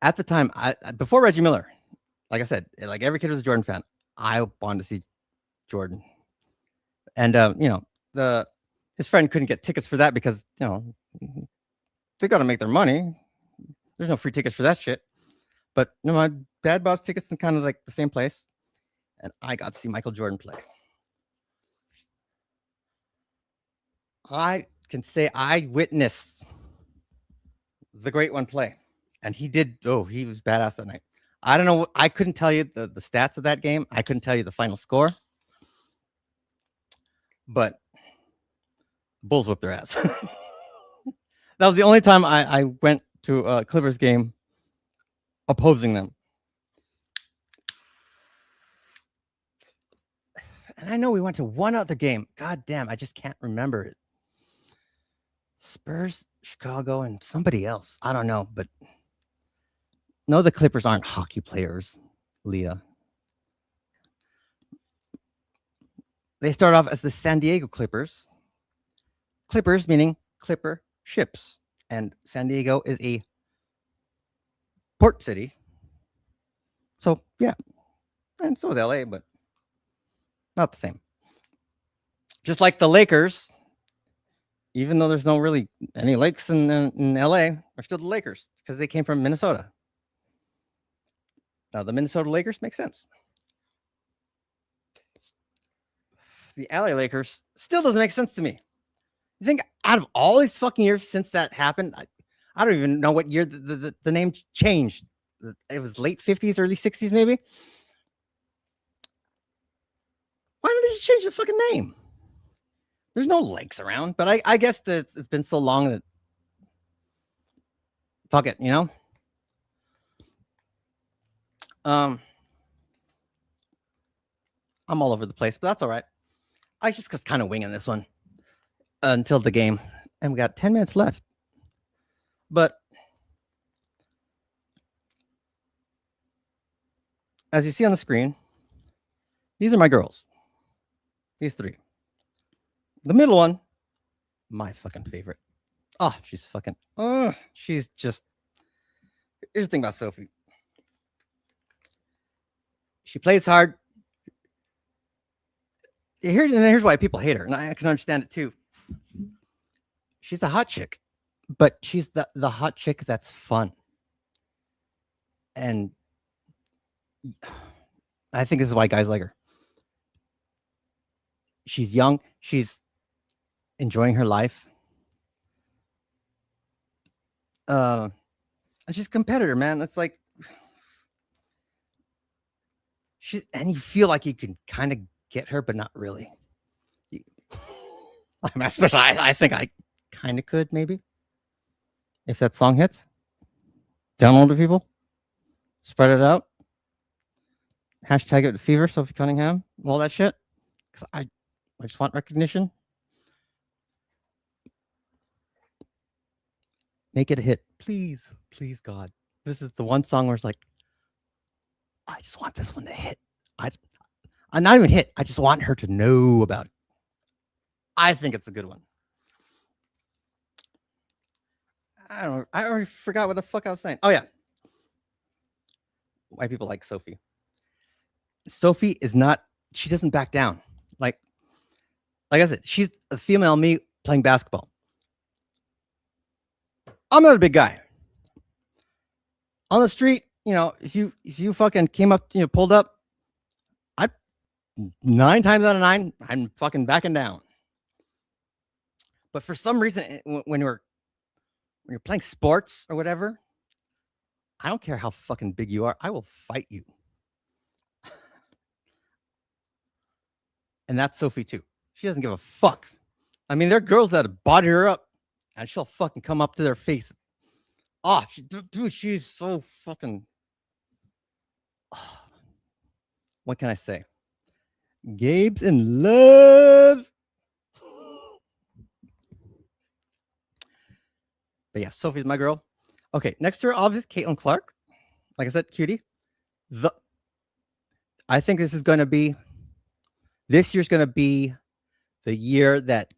at the time, before Reggie Miller, like I said, like every kid was a Jordan fan. I wanted to see Jordan. And his friend couldn't get tickets for that because they got to make their money. There's no free tickets for that shit. But my dad bought tickets in kind of like the same place, and I got to see Michael Jordan play. I can say I witnessed the great one play, and he did. Oh, he was badass that night. I don't know. I couldn't tell you the stats of that game. I couldn't tell you the final score, but Bulls whipped their ass. That was the only time I went to a Clippers game opposing them. And I know we went to one other game. God damn, I just can't remember it. Spurs, Chicago, and somebody else. I don't know, but no, the Clippers aren't hockey players, Leah. They start off as the San Diego Clippers. Clippers meaning Clipper ships. And San Diego is a port city. So, yeah. And so is LA, but not the same. Just like the Lakers, even though there's no really any lakes in LA, are still the Lakers because they came from Minnesota. Now, the Minnesota Lakers make sense. The LA Lakers still doesn't make sense to me. You think out of all these fucking years since that happened, I don't even know what year the name changed. It was late 50s, early 60s, maybe. Why don't they just change the fucking name? There's no lakes around, but I guess that it's been so long that fuck it, I'm all over the place, but that's all right. I just was kind of winging this one until the game, and we got 10 minutes left. But as you see on the screen, these are my girls. These three. The middle one, my fucking favorite. Oh, she's fucking. She's just. Here's the thing about Sophie. She plays hard. Here's why people hate her, and I can understand it too. She's a hot chick, but she's the hot chick that's fun. And I think this is why guys like her. She's young. She's enjoying her life. And she's a competitor, man. It's like and you feel like you can kind of get her, but not really. Especially, I think I kind of could, maybe. If that song hits, download it, people. Spread it out. Hashtag it fever, Sophie Cunningham, all that shit. Because I just want recognition. Make it a hit. Please, please, God. This is the one song where it's like, I just want this one to hit. I'm not even hit. I just want her to know about it. I think it's a good one. I don't know. I already forgot what the fuck I was saying. Oh, yeah. Why people like Sophie. Sophie is not, she doesn't back down. Like I said, she's a female me playing basketball. I'm not a big guy. On the street, if you fucking came up, pulled up, 9 times out of 9, I'm fucking backing down. But for some reason, when you're playing sports or whatever, I don't care how fucking big you are, I will fight you. And that's Sophie too. She doesn't give a fuck. I mean, there are girls that have bodied her up, and she'll fucking come up to their face. Oh, dude, she's so fucking. Oh. What can I say? Gabe's in love. But yeah, Sophie's my girl. Okay, next to her, obviously, Caitlin Clark. Like I said, cutie. I think this year's going to be the year that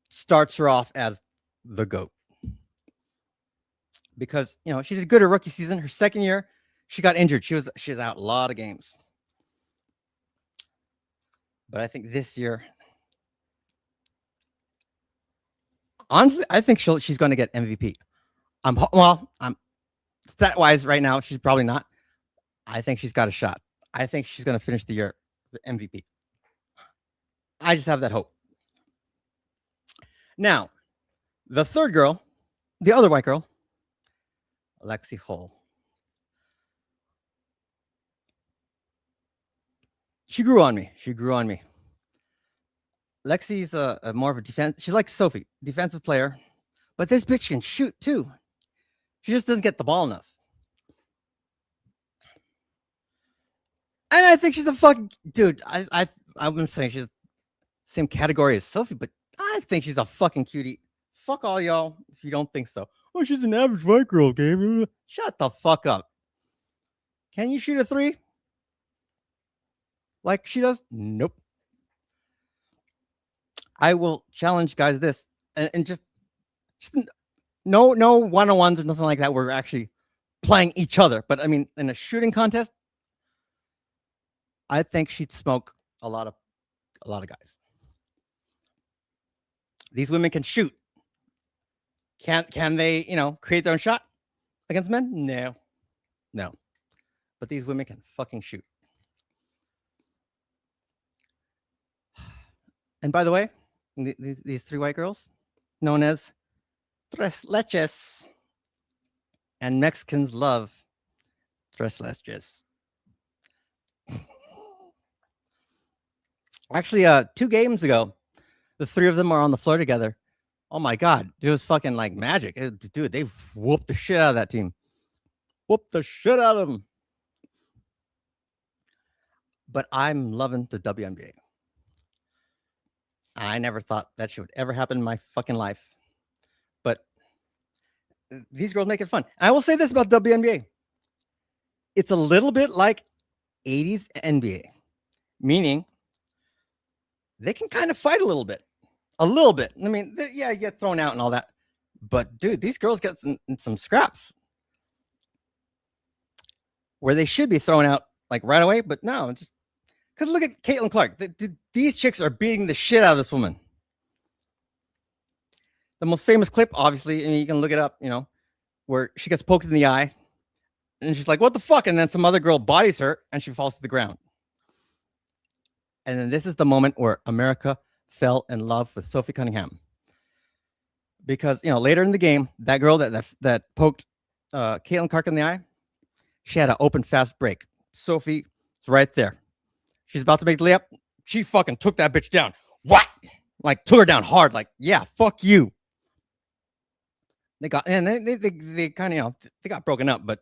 starts her off as the GOAT. Because, she did good her rookie season. Her second year, she got injured. She was out a lot of games. But I think this year, honestly, I think she's going to get MVP. I'm stat-wise right now, she's probably not. I think she's got a shot. I think she's going to finish the year with MVP. I just have that hope. Now, the third girl, the other white girl, Lexi Hull. She grew on me. Lexi's a more of a defense. She's like Sophie, defensive player. But this bitch can shoot too. She just doesn't get the ball enough. And I think she's a fucking dude. I wouldn't say she's the same category as Sophie, but I think she's a fucking cutie. Fuck all y'all if you don't think so. Oh, she's an average white girl, Gabe. Shut the fuck up. Can you shoot a 3? Like she does? Nope. I will challenge guys this and just no one-on-ones or nothing like that. We're actually playing each other. But I mean, in a shooting contest, I think she'd smoke a lot of guys. These women can shoot. Can they, create their own shot against men? No. But these women can fucking shoot. And by the way, these 3 white girls, known as tres leches, and Mexicans love tres leches. Actually, 2 games ago, the 3 of them are on the floor together. Oh my God, it was fucking like magic. Dude, they whooped the shit out of that team. Whooped the shit out of them. But I'm loving the WNBA. I never thought that shit would ever happen in my fucking life. But these girls make it fun. I will say this about WNBA. It's a little bit like 80s NBA. Meaning, they can kind of fight a little bit. I mean, you get thrown out and all that. But, dude, these girls get some scraps. Where they should be thrown out, like, right away. But no, just... Because look at Caitlin Clark. These chicks are beating the shit out of this woman. The most famous clip, obviously, and you can look it up, where she gets poked in the eye. And she's like, what the fuck? And then some other girl bodies her, and she falls to the ground. And then this is the moment where America fell in love with Sophie Cunningham. Because, later in the game, that girl that poked Caitlin Clark in the eye, she had an open fast break. Sophie's right there. She's about to make the layup. She fucking took that bitch down. What? Like, took her down hard. Like, yeah, fuck you. They kind of, they got broken up. But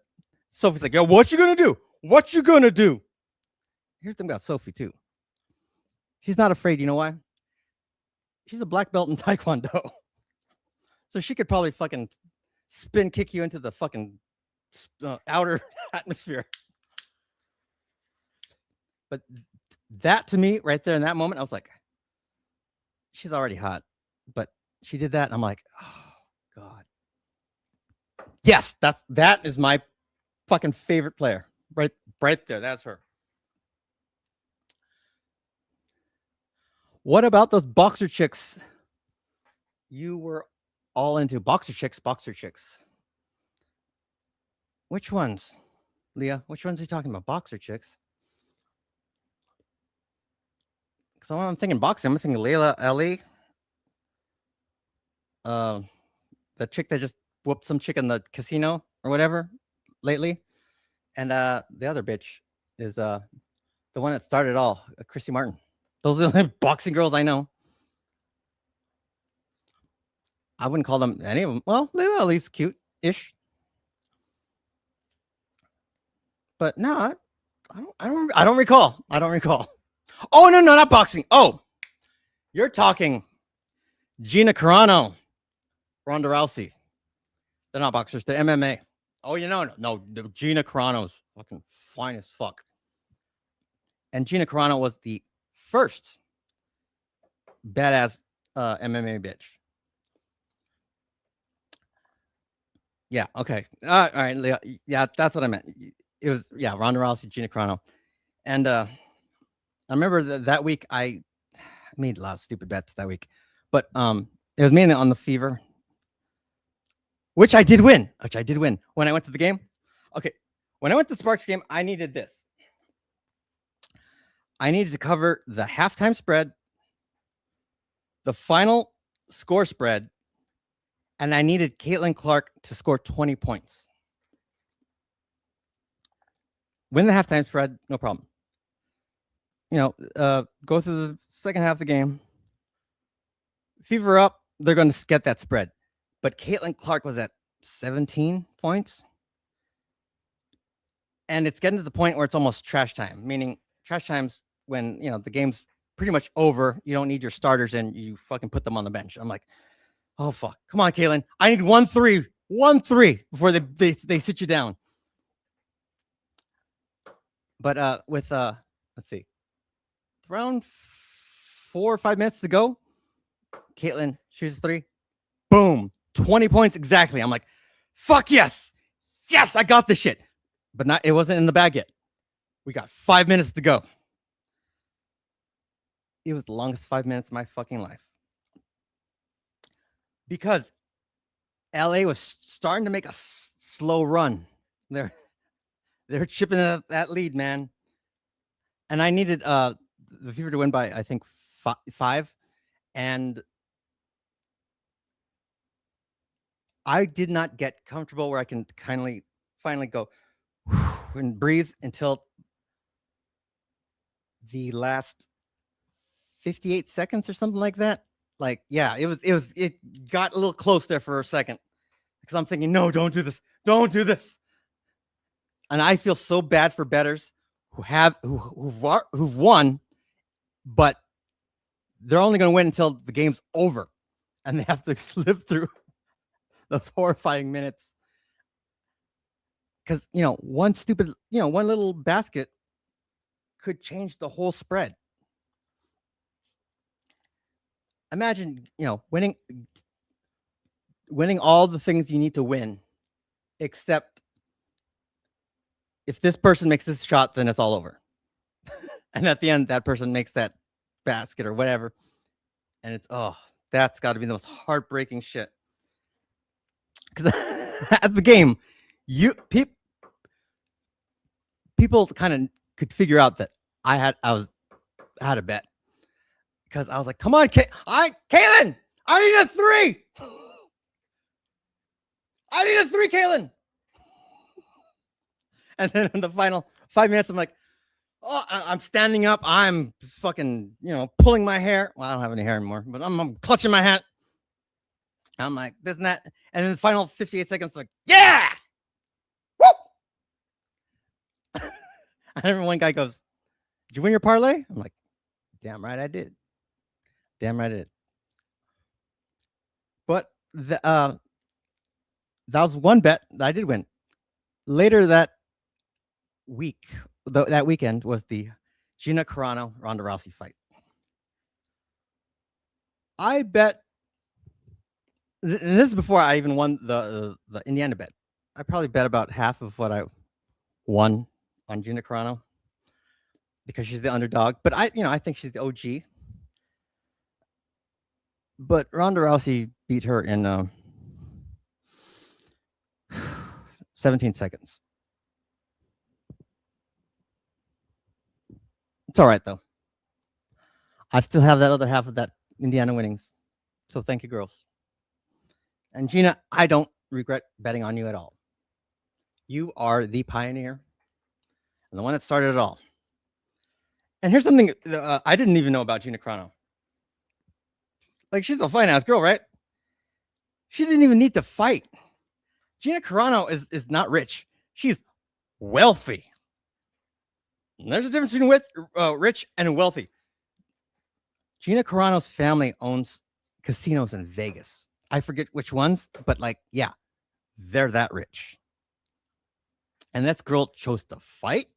Sophie's like, yo, what you gonna do? What you gonna do? Here's the thing about Sophie too. She's not afraid. You know why? She's a black belt in Taekwondo. So she could probably fucking spin kick you into the fucking outer atmosphere. But that to me, right there in that moment, I was like, she's already hot. But she did that, and I'm like, oh God. Yes, that is my fucking favorite player. Right there. That's her. What about those boxer chicks you were all into? Boxer chicks. Which ones, Leah? Which ones are you talking about? Boxer chicks? Because when I'm thinking boxing, I'm thinking Layla Ali. The chick that just whooped some chick in the casino or whatever lately. And the other bitch is the one that started it all, Chrissy Martin. Those are the only boxing girls I know. I wouldn't call them any of them. Well, Layla Ali's cute-ish. But no, I don't recall. Oh, no, not boxing. Oh, you're talking Gina Carano, Ronda Rousey. They're not boxers. They're MMA. Oh, no. Gina Carano's fucking fine as fuck. And Gina Carano was the first badass MMA bitch. Yeah. Okay. All right, Leah. Yeah, that's what I meant. It was Ronda Rousey, Gina Carano, and I remember that week I made a lot of stupid bets that week, but it was mainly on the Fever, which I did win. When I went to the game. Okay, when I went to the Sparks game, I needed this. I needed to cover the halftime spread, the final score spread, and I needed Caitlin Clark to score 20 points. Win the halftime spread, no problem. Go through the second half of the game. Fever up, they're going to get that spread. But Caitlin Clark was at 17 points. And it's getting to the point where it's almost trash time, meaning trash time's when, the game's pretty much over. You don't need your starters in. You fucking put them on the bench. I'm like, oh, fuck. Come on, Caitlin. I need 1-3 before they sit you down. But with, let's see, around 4 or 5 minutes to go, Caitlin shoots 3. Boom. 20 points exactly. I'm like, fuck yes. Yes, I got this shit. But it wasn't in the bag yet. We got 5 minutes to go. It was the longest 5 minutes of my fucking life. Because LA was starting to make a slow run. They're chipping at that lead, man. And I needed the Fever to win by, I think, 5. And I did not get comfortable where I can finally go and breathe until the last 58 seconds or something like that. Like, yeah, it got a little close there for a second because I'm thinking, no, don't do this. And I feel so bad for bettors who've won, but they're only going to win until the game's over, and they have to live through those horrifying minutes. Because one little basket could change the whole spread. Imagine, winning all the things you need to win, except if this person makes this shot, then it's all over. And at the end, that person makes that basket or whatever. And it's, that's got to be the most heartbreaking shit. Because at the game, people kind of could figure out that I had a bet. Because I was like, come on, Caitlin, I need a 3. I need a 3, Caitlin. And then in the final 5 minutes, I'm like, I'm standing up. I'm fucking, pulling my hair. Well, I don't have any hair anymore, but I'm clutching my hat. I'm like, this and that. And in the final 58 seconds, I'm like, yeah! Woo! I remember one guy goes, "Did you win your parlay?" I'm like, "Damn right I did. Damn right I did." But that was one bet that I did win. Later that week, that weekend was the Gina Carano Ronda Rousey fight. I bet, and this is before I even won the Indiana bet. I probably bet about half of what I won on Gina Carano because she's the underdog. But I think she's the OG. But Ronda Rousey beat her in 17 seconds. It's all right though. I still have that other half of that Indiana winnings. So thank you, girls. And Gina, I don't regret betting on you at all. You are the pioneer and the one that started it all. And here's something I didn't even know about Gina Carano. Like, she's a fine ass girl, right? She didn't even need to fight. Gina Carano is not rich. She's wealthy. And there's a difference between rich and wealthy. Gina Carano's family owns casinos in Vegas. I forget which ones, but yeah, they're that rich. And this girl chose to fight.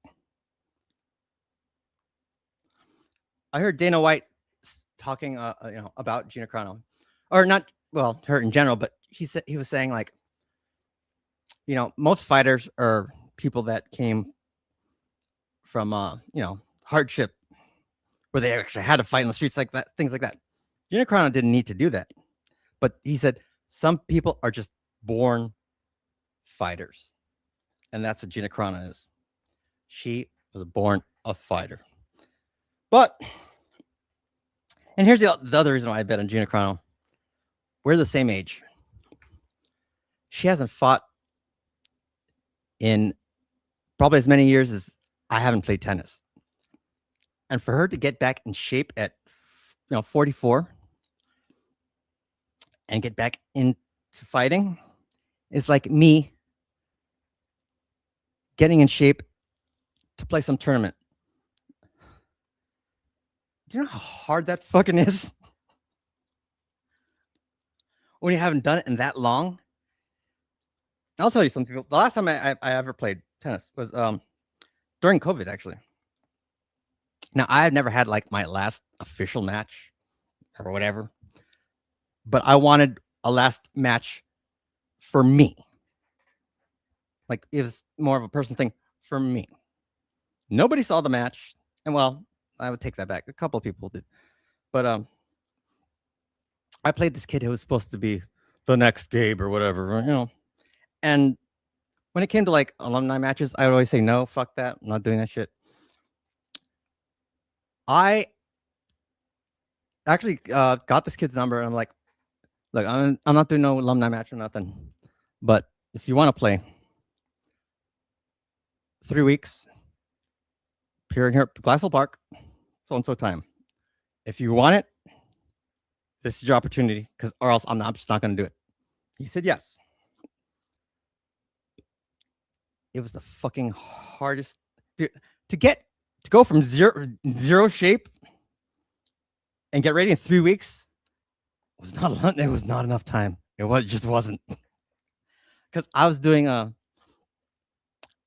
I heard Dana White talking, about Gina Carano, or not. Well, her in general, but he was saying most fighters are people that came from hardship, where they actually had to fight in the streets like that, things like that. Gina Carano didn't need to do that, but he said some people are just born fighters, and that's what Gina Carano is. She was born a fighter. But, and here's the other reason why I bet on Gina Carano. We're the same age. She hasn't fought in probably as many years as I haven't played tennis. And for her to get back in shape at 44 and get back into fighting is like me getting in shape to play some tournament. Do you know how hard that fucking is? When you haven't done it in that long? I'll tell you something. The last time I ever played tennis was during COVID, actually. Now, I have never had my last official match or whatever, but I wanted a last match for me. It was more of a personal thing for me. Nobody saw the match, and well, I would take that back. A couple of people did, but I played this kid who was supposed to be the next Gabe or whatever, And when it came to alumni matches, I would always say no, fuck that, I'm not doing that shit. I actually got this kid's number, and I'm like, look, I'm not doing no alumni match or nothing, but if you want to play, 3 weeks, here and here, Glassell Park, so and so time. If you want it, this is your opportunity, or else I'm just not going to do it. He said yes. It was the fucking hardest, dude, to go from zero shape and get ready in 3 weeks. It was not enough time. It just wasn't, because I was doing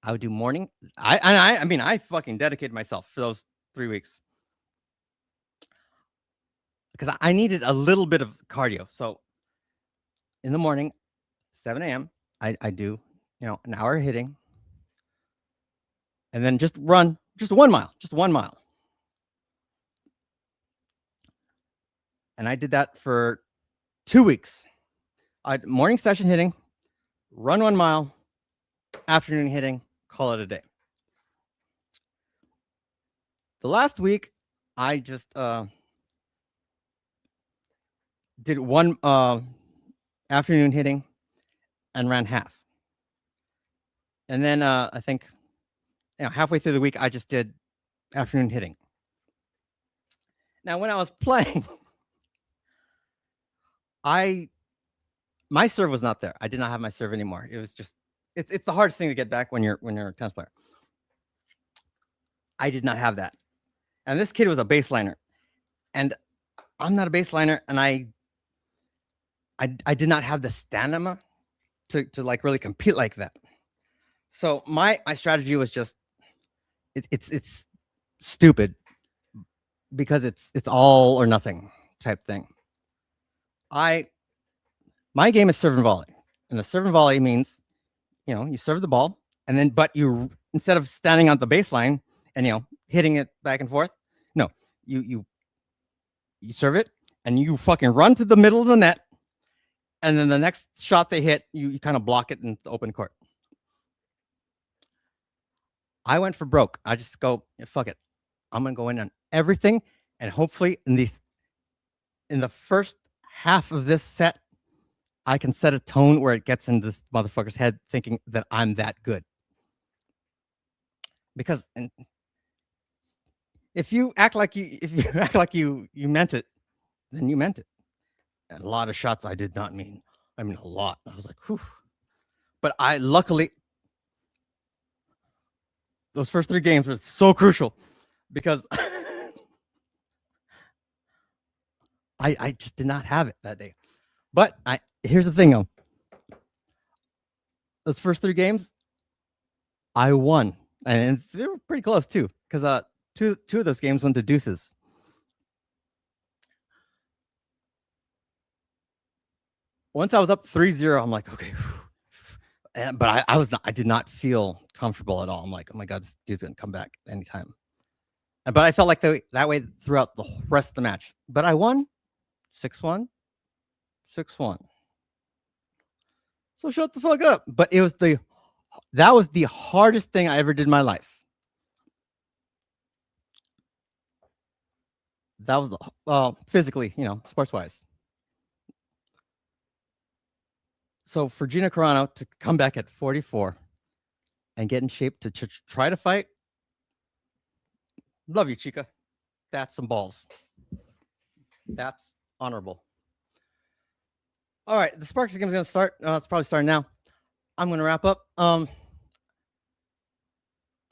I would do morning. I fucking dedicated myself for those 3 weeks because I needed a little bit of cardio. So in the morning, 7 a.m., I do an hour hitting, and then just run just 1 mile. And I did that for 2 weeks. Morning session hitting, run 1 mile, afternoon hitting, call it a day. The last week, I just did one afternoon hitting and ran half. And then I think halfway through the week, I just did afternoon hitting. Now, when I was playing, my serve was not there. I did not have my serve anymore. It was just it's the hardest thing to get back when you're a tennis player. I did not have that. And this kid was a baseliner. And I'm not a baseliner, and I did not have the stamina to like really compete like that. So my strategy was just it's stupid because it's all or nothing type thing. My game is serve and volley, and the serve and volley means you serve the ball, and then but you instead of standing on the baseline and hitting it back and forth, no, you serve it and you fucking run to the middle of the net, and then the next shot they hit, you kind of block it in the open court. I went for broke. I just go, fuck it. I'm gonna go in on everything, and hopefully in the first half of this set, I can set a tone where it gets in this motherfucker's head thinking that I'm that good. Because if you act like you meant it, then you meant it. And a lot of shots I did not mean. I mean a lot. I was like, whew. But I luckily those first 3 games were so crucial because I just did not have it that day. But here's the thing though. Those first 3 games, I won. And they were pretty close too. Because two of those games went to deuces. Once I was up 3-0, I'm like, okay. But I did not feel comfortable at all. I'm like, oh my God, this dude's gonna come back anytime. But I felt like that way throughout the rest of the match. But I won 6-1, 6-1. So shut the fuck up. But that was the hardest thing I ever did in my life. That was physically, sports wise. So for Gina Carano to come back at 44 and get in shape to try to fight, love you, Chica. That's some balls. That's honorable. All right, the Sparks game is going to start. It's probably starting now. I'm going to wrap up. I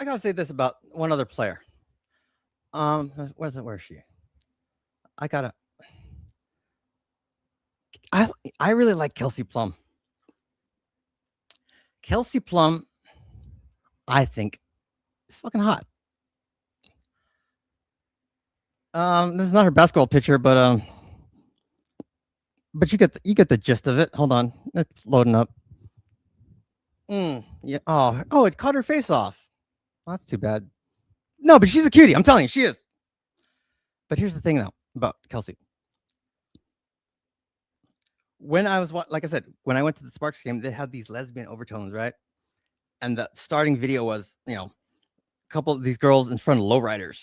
got to say this about one other player. Where is she? I really like Kelsey Plum. Kelsey Plum, I think, is fucking hot. This is not her basketball picture, but you get the gist of it. Hold on, it's loading up. Yeah. Oh, it cut her face off. Well, that's too bad. No, but she's a cutie. I'm telling you, she is. But here's the thing, though, about Kelsey. When I was, like I said, when I went to the Sparks game, they had these lesbian overtones, right? And the starting video was, a couple of these girls in front of lowriders.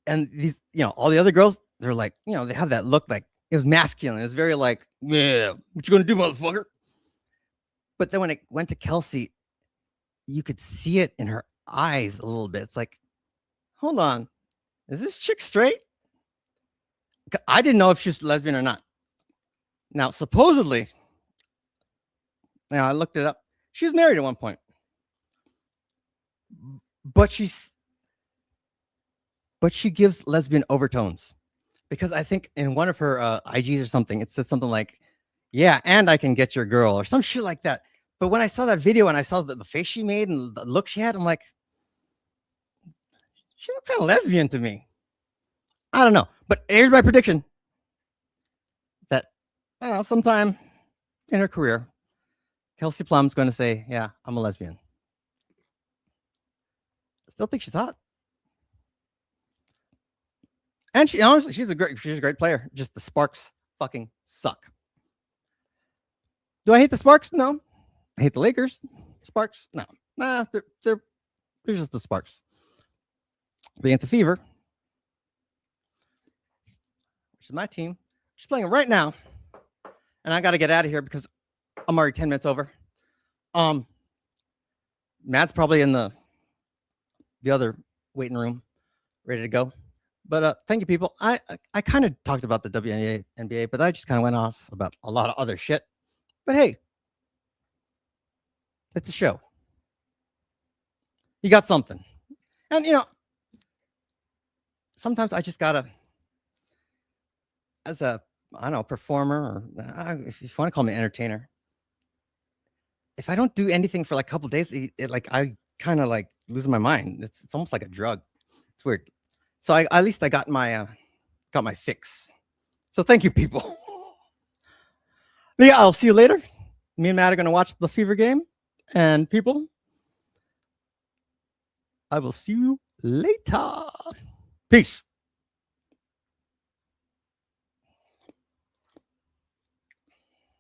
And these, all the other girls, they're like, they have that look like it was masculine. It was very like, yeah, what you gonna do, motherfucker? But then when it went to Kelsey, you could see it in her eyes a little bit. It's like, hold on, is this chick straight? I didn't know if she's lesbian or not. Now, supposedly, I looked it up. She was married at one point, but she gives lesbian overtones because I think in one of her IGs or something, it said something like, "Yeah, and I can get your girl" or some shit like that. But when I saw that video and I saw the face she made and the look she had, I'm like, she looks kind of lesbian to me. I don't know, but here's my prediction: that sometime in her career, Kelsey Plum's going to say, "Yeah, I'm a lesbian." I still think she's hot, and she honestly, she's a great player. Just the Sparks fucking suck. Do I hate the Sparks? No. I hate the Lakers. Sparks? No. Nah, they're just the Sparks. But ain't the Fever, which is my team. She's playing right now. And I got to get out of here because I'm already 10 minutes over. Matt's probably in the other waiting room, ready to go. But thank you, people. I kind of talked about the WNBA, but I just kind of went off about a lot of other shit. But hey, it's a show. You got something. And sometimes I just gotta, as a, I don't know, performer, or if you want to call me an entertainer, if I don't do anything for like a couple days, like I kind of like losing my mind. It's almost like a drug. It's weird. So at least I got my fix. So thank you, people. Yeah, I'll see you later. Me and Matt are gonna watch the Fever game, and people, I will see you later. Peace.